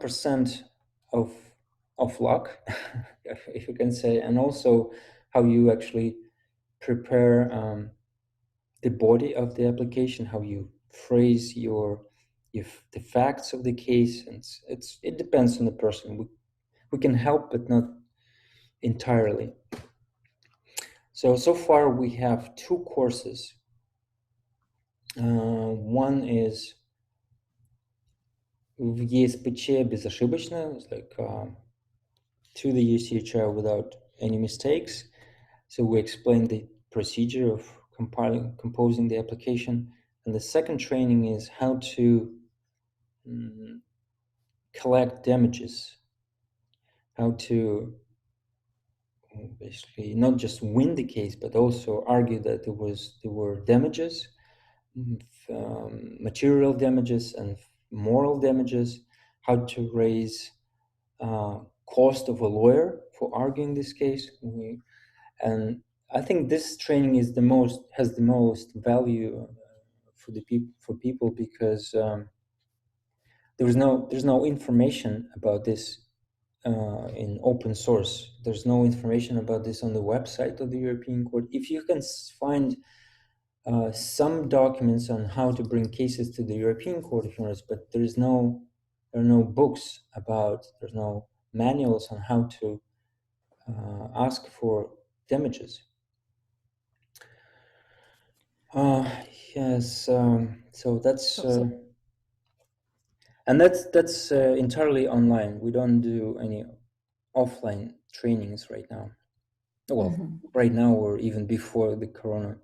percent of luck, if you can say, and also how you actually prepare the body of the application, how you phrase the facts of the case, and it depends on the person. We can help, but not entirely. So far we have 2 courses. One is в ESPC безошибочно, it's like to the ECHR without any mistakes. So we explain the procedure of composing the application. And the second training is how to collect damages, how to basically not just win the case, but also argue that there were damages, material damages and moral damages, how to raise cost of a lawyer for arguing this case. And I think this training has the most value for people because there's no information about this in open source. There's no information about this on the website of the European Court. If you can find some documents on how to bring cases to the European Court of Human Rights, but there are no books about, there's no manuals on how to ask for damages. Yes, so that's and that's entirely online. We don't do any offline trainings right now. Well, right now or even before the corona.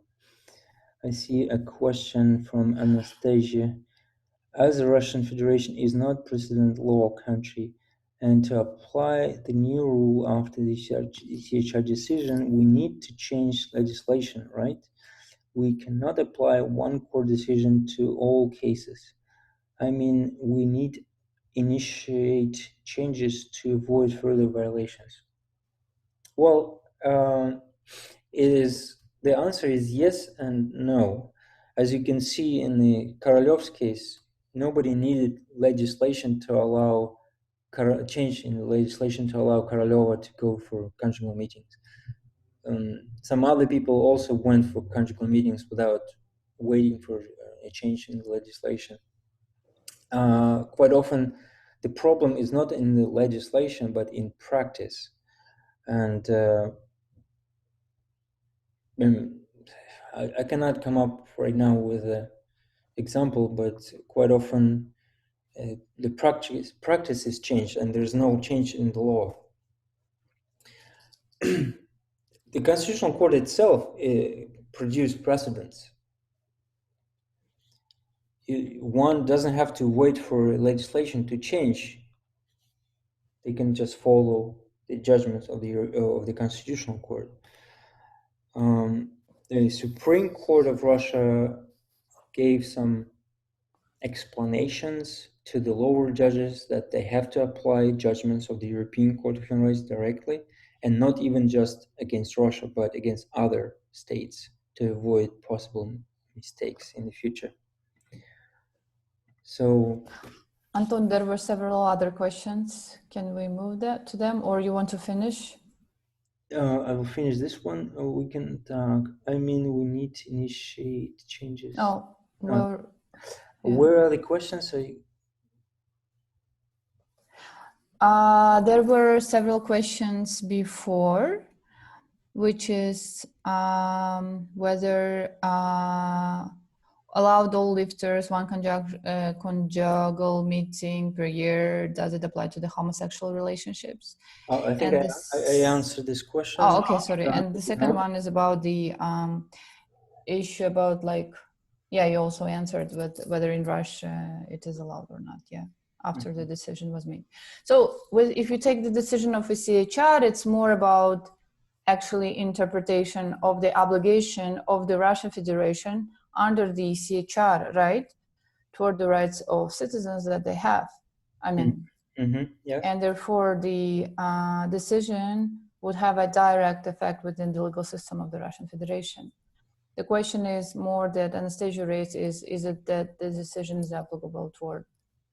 I see a question from Anastasia. As the Russian Federation is not precedent law country, and to apply the new rule after the ECHR decision, we need to change legislation, right? We cannot apply one court decision to all cases. I mean, we need initiate changes to avoid further violations. Well, the answer is yes and no. As you can see in the Korolyov's case, nobody needed legislation to allow change in the legislation to allow Korolyova to go for conjugal meetings. Some other people also went for conjugal meetings without waiting for a change in the legislation. Quite often, the problem is not in the legislation, but in practice. And I cannot come up right now with an example, but quite often the practice is changed and there's no change in the law. The Constitutional Court itself produced precedents. One doesn't have to wait for legislation to change. They can just follow the judgments of the Constitutional Court. The Supreme Court of Russia gave some explanations to the lower judges that they have to apply judgments of the European Court of Human Rights directly, and not even just against Russia, but against other states to avoid possible mistakes in the future. So, Anton, there were several other questions. Can we move that to them, or you want to finish? I will finish this one. We can talk. I mean, we need to initiate changes. Oh, well, where are the questions? There were several questions before, which is whether allowed all lifters one conjugal meeting per year. Does it apply to the homosexual relationships? I think I answered this question. Oh, okay, sorry. And the second one is about the issue about you also answered whether in Russia it is allowed or not. Yeah, after the decision was made. So if you take the decision of ECHR, it's more about actually interpretation of the obligation of the Russian Federation under the ECHR, right, toward the rights of citizens that they have. I mean, yeah. And therefore the decision would have a direct effect within the legal system of the Russian Federation. The question is more that Anastasia raised is it that the decision is applicable toward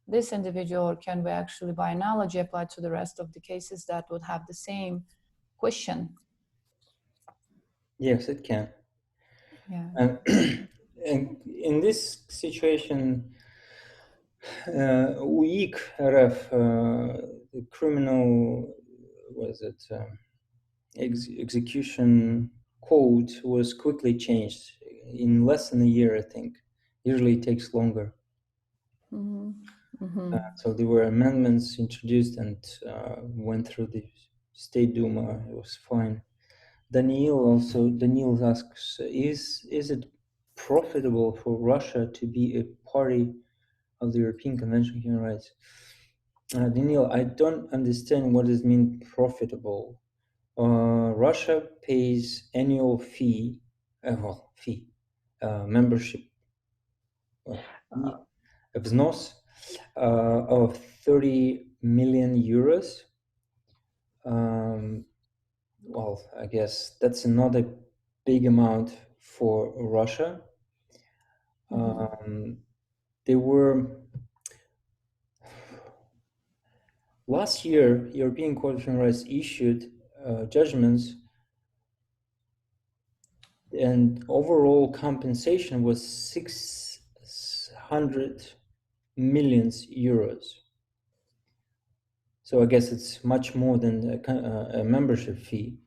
this individual, or can we actually by analogy apply to the rest of the cases that would have the same question? Yes, it can. Yeah. And in this situation, ECHR-RF, the criminal, execution code was quickly changed in less than a year, I think. Usually it takes longer. So there were amendments introduced and went through the State Duma. It was fine. Daniil asks, is it profitable for Russia to be a party of the European Convention on Human Rights? Daniil, I don't understand what does mean profitable. Russia pays annual membership vznos of 30 million euros. Well, I guess that's not a big amount for Russia. There were last year, European Court of Human Rights issued judgments, and overall compensation was 600 million euros. So I guess it's much more than a membership fee.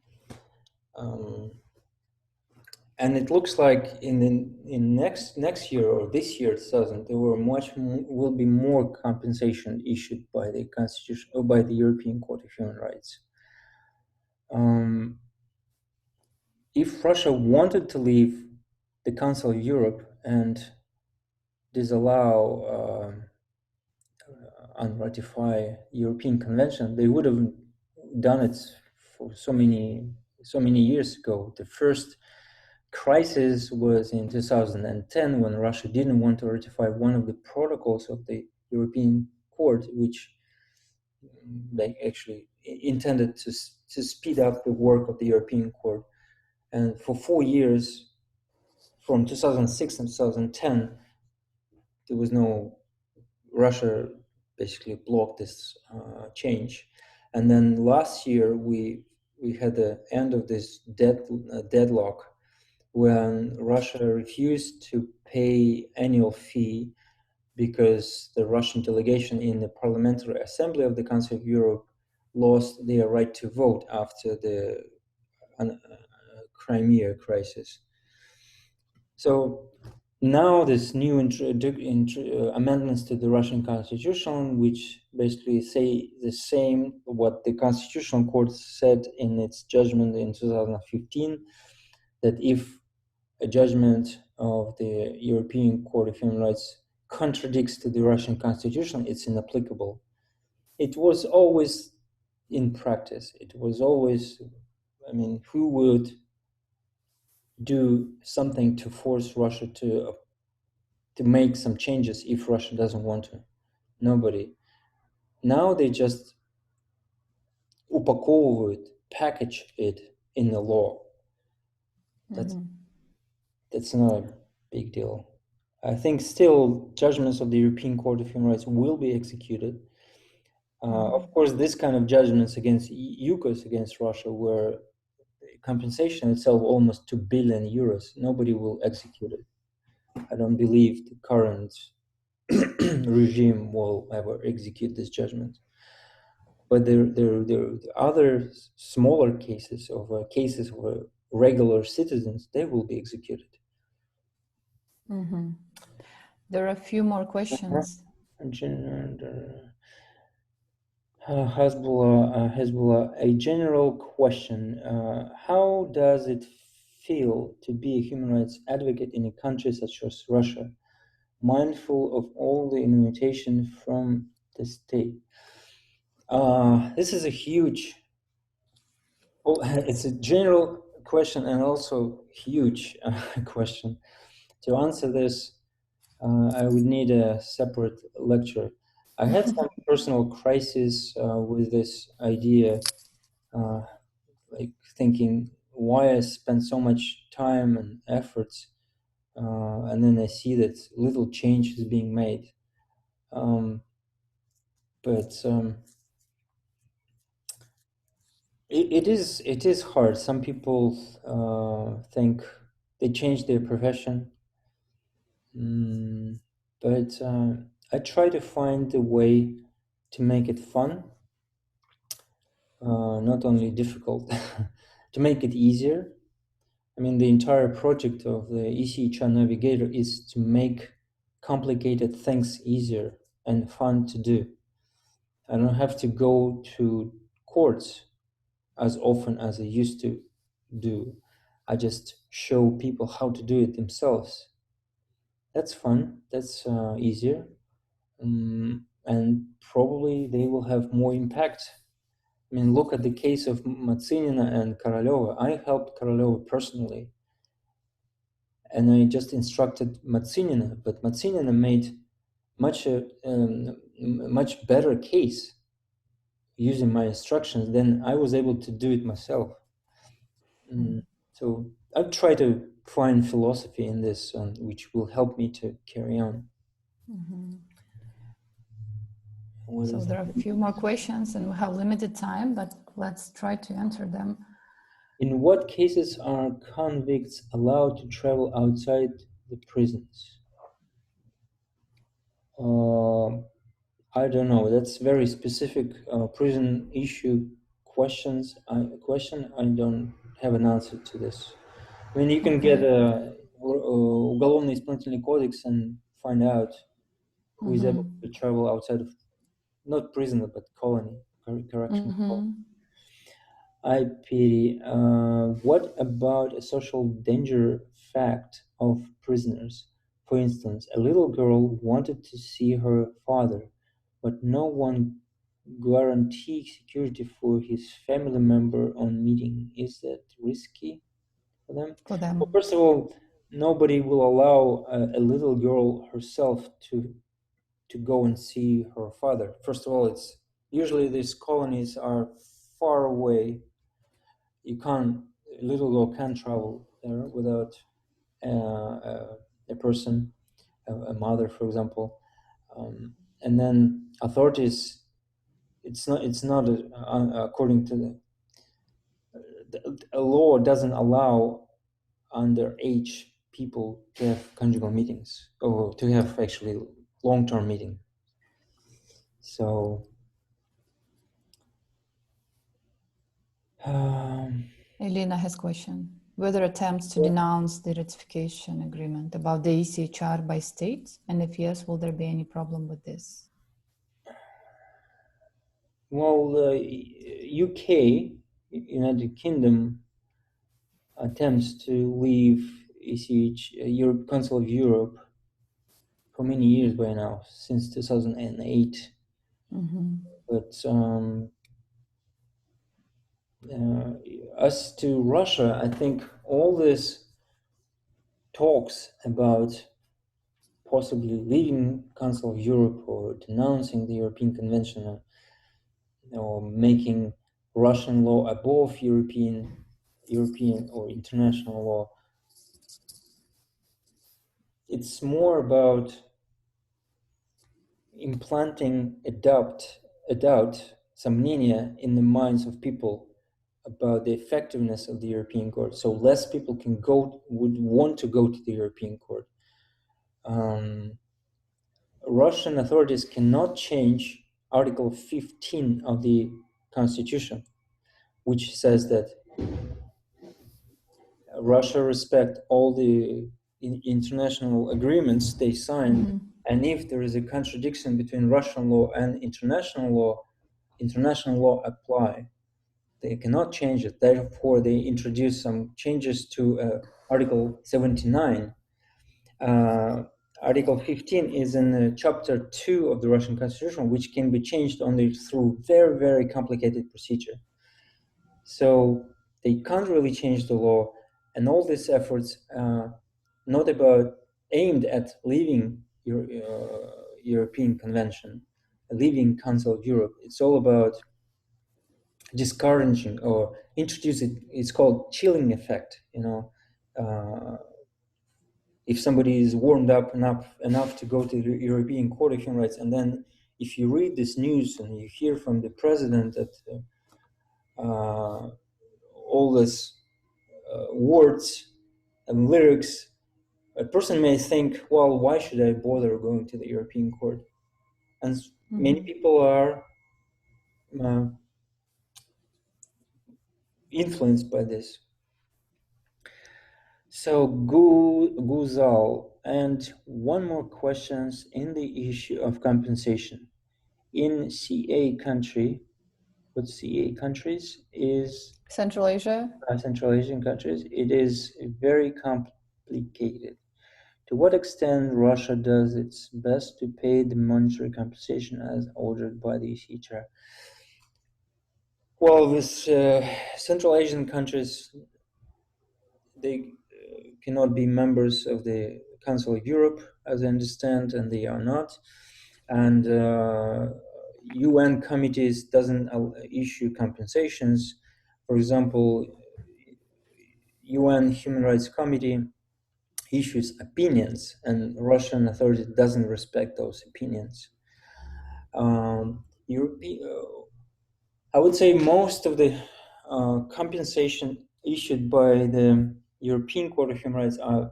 And it looks like in next year or this year, 2000, there will be more compensation issued by the Constitution or by the European Court of Human Rights. If Russia wanted to leave the Council of Europe and disallow unratify European Convention, they would have done it for so many years ago. The first crisis was in 2010 when Russia didn't want to ratify one of the protocols of the European Court, which they actually intended to speed up the work of the European Court. And for 4 years, from 2006 and 2010, there was no, Russia basically blocked this change. And then last year, we had the end of this deadlock when Russia refused to pay annual fee because the Russian delegation in the Parliamentary Assembly of the Council of Europe lost their right to vote after the Crimea crisis. So now this new amendments to the Russian constitution, which basically say the same what the Constitutional Court said in its judgment in 2015, that if a judgment of the European Court of Human Rights contradicts to the Russian constitution, it's inapplicable. It was always in practice. It was always, I mean, who would do something to force Russia to make some changes if Russia doesn't want to? Nobody. Now they just упаковывают, package it in the law. That's not a big deal. I think still judgments of the European Court of Human Rights will be executed. Of course, this kind of judgments against UCOS, against Russia, were compensation itself almost 2 billion euros. Nobody will execute it. I don't believe the current regime will ever execute this judgment. But there are other smaller cases of regular citizens, they will be executed. There are a few more questions. Hezbollah, a general question. How does it feel to be a human rights advocate in a country such as Russia, mindful of all the invitation from the state? This is a huge, it's a general question and also huge question. To answer this, I would need a separate lecture. I had some personal crisis with this idea, like thinking why I spend so much time and efforts, and then I see that little change is being made. It is hard. Some people think they change their profession. But I try to find a way to make it fun, not only difficult, to make it easier. I mean, the entire project of the ECHR-Navigator is to make complicated things easier and fun to do. I don't have to go to courts as often as I used to do. I just show people how to do it themselves. That's fun, that's easier, and probably they will have more impact. I mean, look at the case of Matsinina and Koroleva. I helped Koroleva personally, and I just instructed Matsinina, but Matsinina made much better case using my instructions than I was able to do it myself. So I'll try to find philosophy in this, which will help me to carry on. So there are a few more questions and we have limited time, but let's try to answer them. In what cases are convicts allowed to travel outside the prisons? I don't know. That's very specific prison issue question. I don't have an answer to this. I mean, you can get a уголовный исполнительный кодекс and find out who is able to travel outside of, not prison, but colony, correctional colony. I pity. What about a social danger fact of prisoners? For instance, a little girl wanted to see her father, but no one guaranteed security for his family member on meeting. Is that risky for them? Well, first of all, nobody will allow a little girl herself to go and see her father. First of all, it's usually these colonies are far away. You can't, a little girl can't travel there without a person, a mother, for example. And then authorities, it's not according to a law doesn't allow underage people to have conjugal meetings or to have actually long-term meeting. So Elena has a question. Whether attempts to denounce the ratification agreement about the ECHR by states, and if yes, will there be any problem with this? Well, UK, United Kingdom, attempts to leave Europe, Council of Europe for many years by now, since 2008. But as to Russia, I think all this talks about possibly leaving Council of Europe or denouncing the European Convention or making Russian law above European or international law. It's more about implanting a doubt, sомнения in the minds of people about the effectiveness of the European Court. So less people would want to go to the European Court. Russian authorities cannot change Article 15 of the Constitution, which says that Russia respect all the international agreements they signed, and if there is a contradiction between Russian law and international law apply. They cannot change it. Therefore, they introduce some changes to Article 79. Article 15 is in Chapter 2 of the Russian Constitution, which can be changed only through very, very complicated procedure. So they can't really change the law, and all these efforts not about aimed at leaving European Convention, leaving Council of Europe. It's all about discouraging or introducing. It's called chilling effect. If somebody is warmed up enough to go to the European Court of Human Rights, and then if you read this news and you hear from the president that all these words and lyrics, a person may think, well, why should I bother going to the European Court? And many people are influenced by this. So Guzal, and one more questions in the issue of compensation. In CA country, what CA countries is Central Asia? Central Asian countries, it is very complicated. To what extent Russia does its best to pay the monetary compensation as ordered by the ECHR? Well, with Central Asian countries, they cannot be members of the Council of Europe, as I understand, and they are not. And UN committees doesn't issue compensations. For example, UN Human Rights Committee issues opinions, and Russian authority doesn't respect those opinions. I would say most of the compensation issued by the European Court of Human Rights are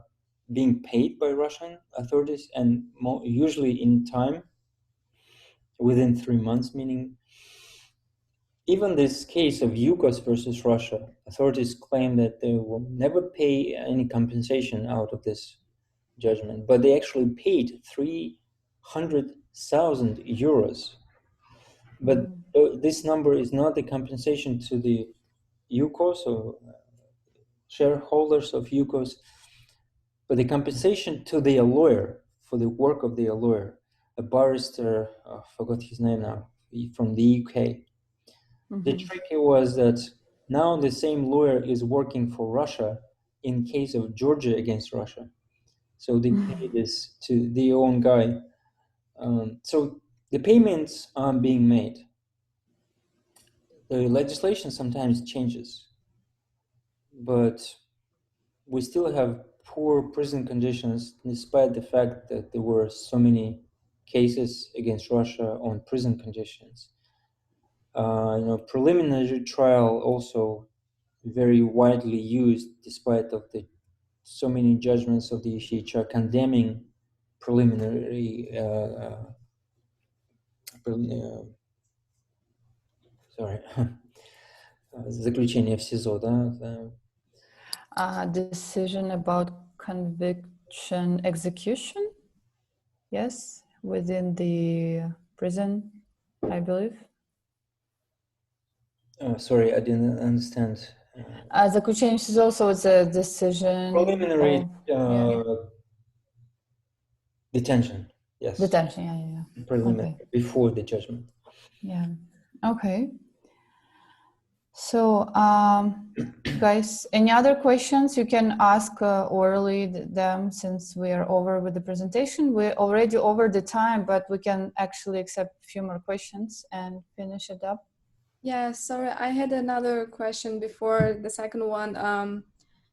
being paid by Russian authorities, and usually in time, within 3 months, meaning even this case of Yukos versus Russia, authorities claim that they will never pay any compensation out of this judgment, but they actually paid 300,000 euros. But this number is not the compensation to the Yukos or shareholders of Yukos, but the compensation to their lawyer for the work of their lawyer, a barrister, I forgot his name now, from the UK. The trick was that now the same lawyer is working for Russia in case of Georgia against Russia. So they pay this to their own guy. So the payments are being made. The legislation sometimes changes, but we still have poor prison conditions despite the fact that there were so many cases against Russia on prison conditions. Preliminary trial also very widely used despite of the so many judgments of the ECHR condemning preliminary заключение в СИЗО, да? Decision about conviction execution, yes, within the prison, I believe. Sorry, I didn't understand. Заключение is also a decision. Preliminary detention, yes. Detention, yeah. Preliminary, Okay. before the judgment. Yeah, okay. So, guys, any other questions you can ask orally them, since we are over with the presentation. We're already over the time, but we can actually accept a few more questions and finish it up. Yeah, sorry, I had another question before the second one.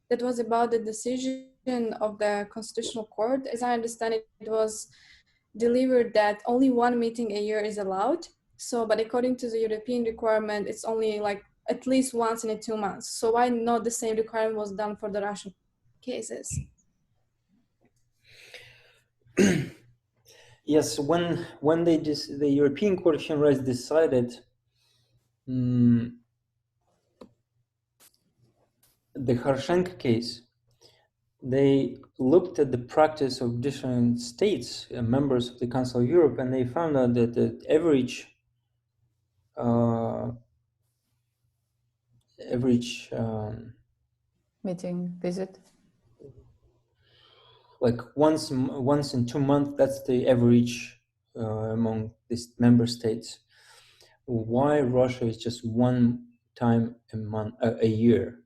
That was about the decision of the Constitutional Court. As I understand it, it was delivered that only one meeting a year is allowed. So, but according to the European requirement, it's only like at least once in 2 months. So why not the same requirement was done for the Russian cases? Yes, when the European Court of Human Rights decided the Harshenko case, they looked at the practice of different states, members of the Council of Europe, and they found out that the average Meeting, visit. Like once in 2 months, that's the average among these member states. Why Russia is just one time a year?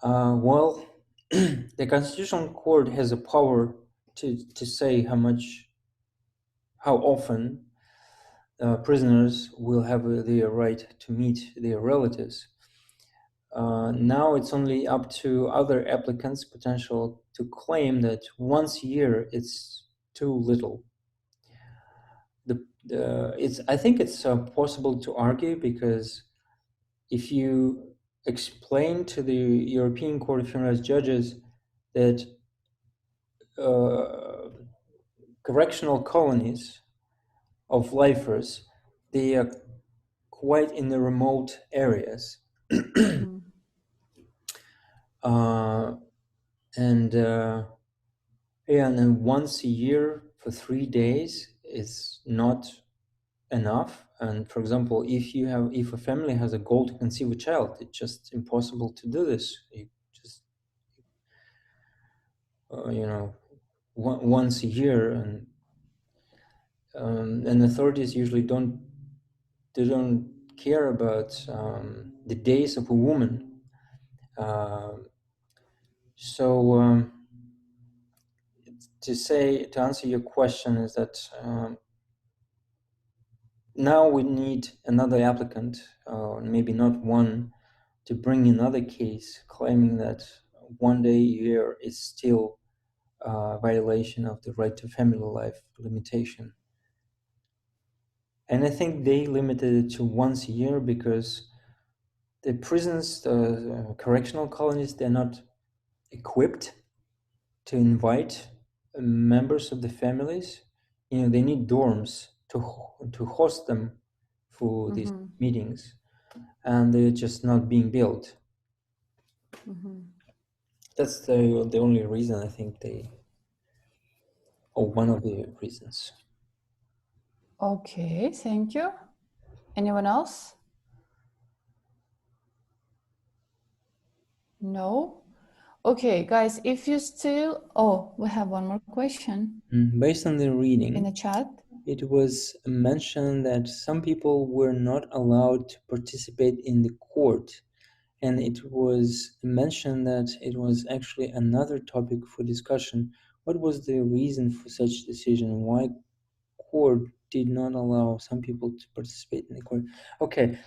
Well, the Constitutional Court has a power to say how often prisoners will have the right to meet their relatives. Now it's only up to other applicants potential to claim that once a year it's too little. I think it's possible to argue, because if you explain to the European Court of Human Rights judges that correctional colonies of lifers, they are quite in the remote areas. And then once a year for 3 days is not enough. And for example, if a family has a goal to conceive a child, it's just impossible to do this. You just once a year, and authorities usually don't care about the days of a woman. To answer your question is that now we need another applicant, maybe not one, to bring another case claiming that 1 day a year is still a violation of the right to family life limitation. And I think they limited it to once a year because the prisons, the correctional colonies, they're not equipped to invite members of the families. They need dorms to host them for these meetings, and they're just not being built. That's the only reason I think or one of the reasons. Okay, thank you. Anyone else? No? Okay, guys, if you still... Oh, we have one more question. Based on the reading in the chat, it was mentioned that some people were not allowed to participate in the court. And it was mentioned that it was actually another topic for discussion. What was the reason for such decision? Why court did not allow some people to participate in the court? Okay,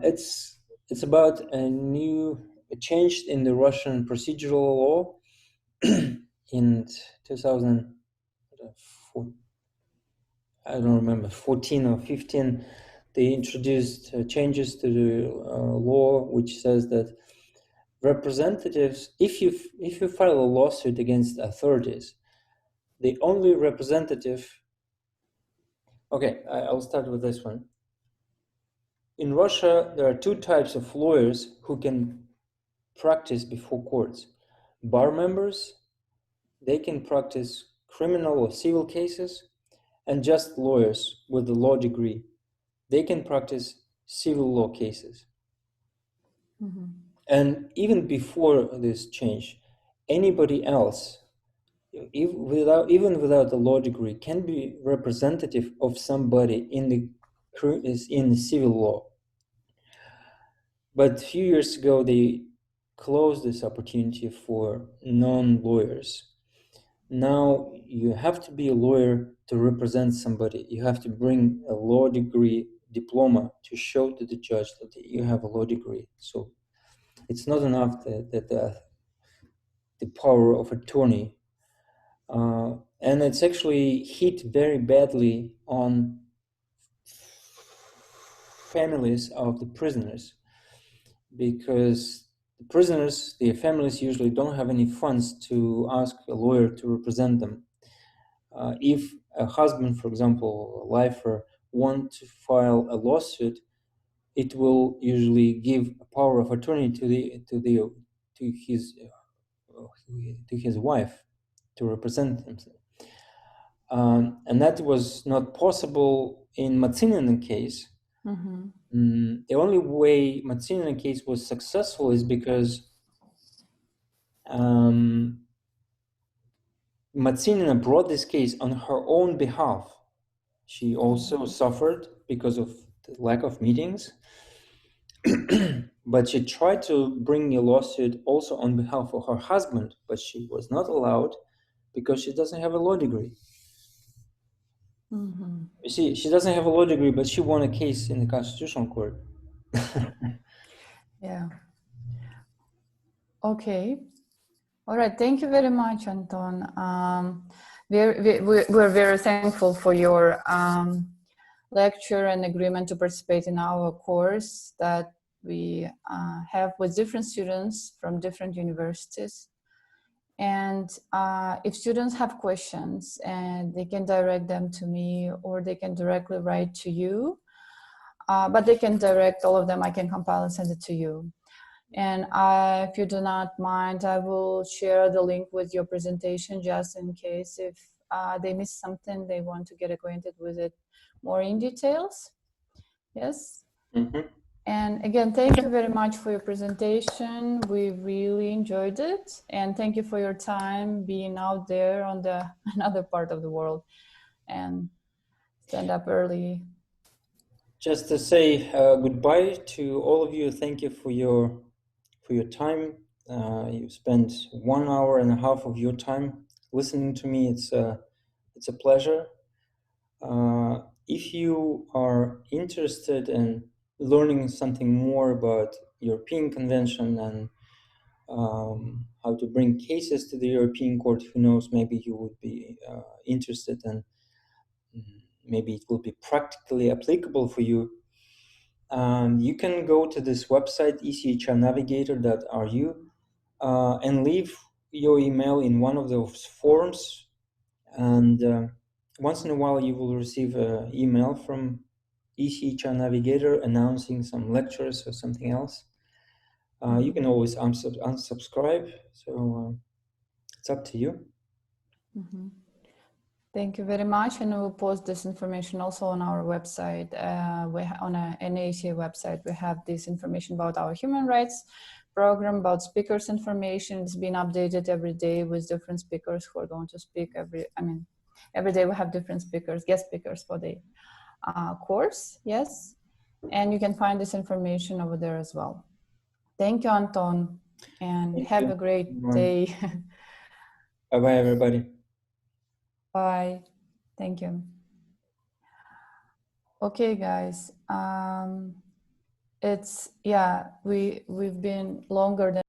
it's about a change in the Russian procedural law in 2004. I don't remember, 14 or 15. They introduced changes to the law, which says that representatives, if you file a lawsuit against authorities, the only representative. Okay, I'll start with this one. In Russia, there are two types of lawyers who can practice before courts. Bar members, they can practice criminal or civil cases, and just lawyers with a law degree, they can practice civil law cases. And even before this change, anybody else, even without a law degree, can be representative of somebody in the civil law. But a few years ago, they closed this opportunity for non-lawyers. Now you have to be a lawyer to represent somebody. You have to bring a law degree diploma to show to the judge that you have a law degree. So it's not enough that the power of attorney. And it's actually hit very badly on families of the prisoners, because the prisoners, their families usually don't have any funds to ask a lawyer to represent them. If a husband, for example, a lifer, want to file a lawsuit, it will usually give a power of attorney to his wife to represent himself. And that was not possible in Matsinin case. The only way Matsinin case was successful is because Matsinina brought this case on her own behalf. She also suffered because of the lack of meetings, but she tried to bring a lawsuit also on behalf of her husband, but she was not allowed because she doesn't have a law degree. You see, she doesn't have a law degree, but she won a case in the Constitutional Court. Yeah. Okay. All right. Thank you very much, Anton. We're very thankful for your lecture and agreement to participate in our course that we have with different students from different universities. And if students have questions, and they can direct them to me, or they can directly write to you, but they can direct all of them. I can compile and send it to you. And if you do not mind, I will share the link with your presentation just in case if they miss something, they want to get acquainted with it more in details. Yes. And again, thank you very much for your presentation. We really enjoyed it. And thank you for your time being out there on the another part of the world and stand up early. Just to say goodbye to all of you. Thank you for your time. You spent 1.5 hours of your time listening to me. It's a pleasure. If you are interested in learning something more about European Convention and how to bring cases to the European Court, who knows, maybe you would be interested in maybe it will be practically applicable for you, you can go to this website, ECHR-Navigator.ru, and leave your email in one of those forms. And once in a while, you will receive an email from ECHR-Navigator announcing some lectures or something else. You can always unsubscribe, so it's up to you. Thank you very much, and we will post this information also on our website. On an NACA website, we have this information about our human rights program, about speakers information. It's been updated every day with different speakers who are going to speak every day we have different speakers, guest speakers for the course, yes. And you can find this information over there as well. Thank you, Anton, and have a great day. Bye-bye, everybody. Bye. Thank you. Okay, guys. We've been longer than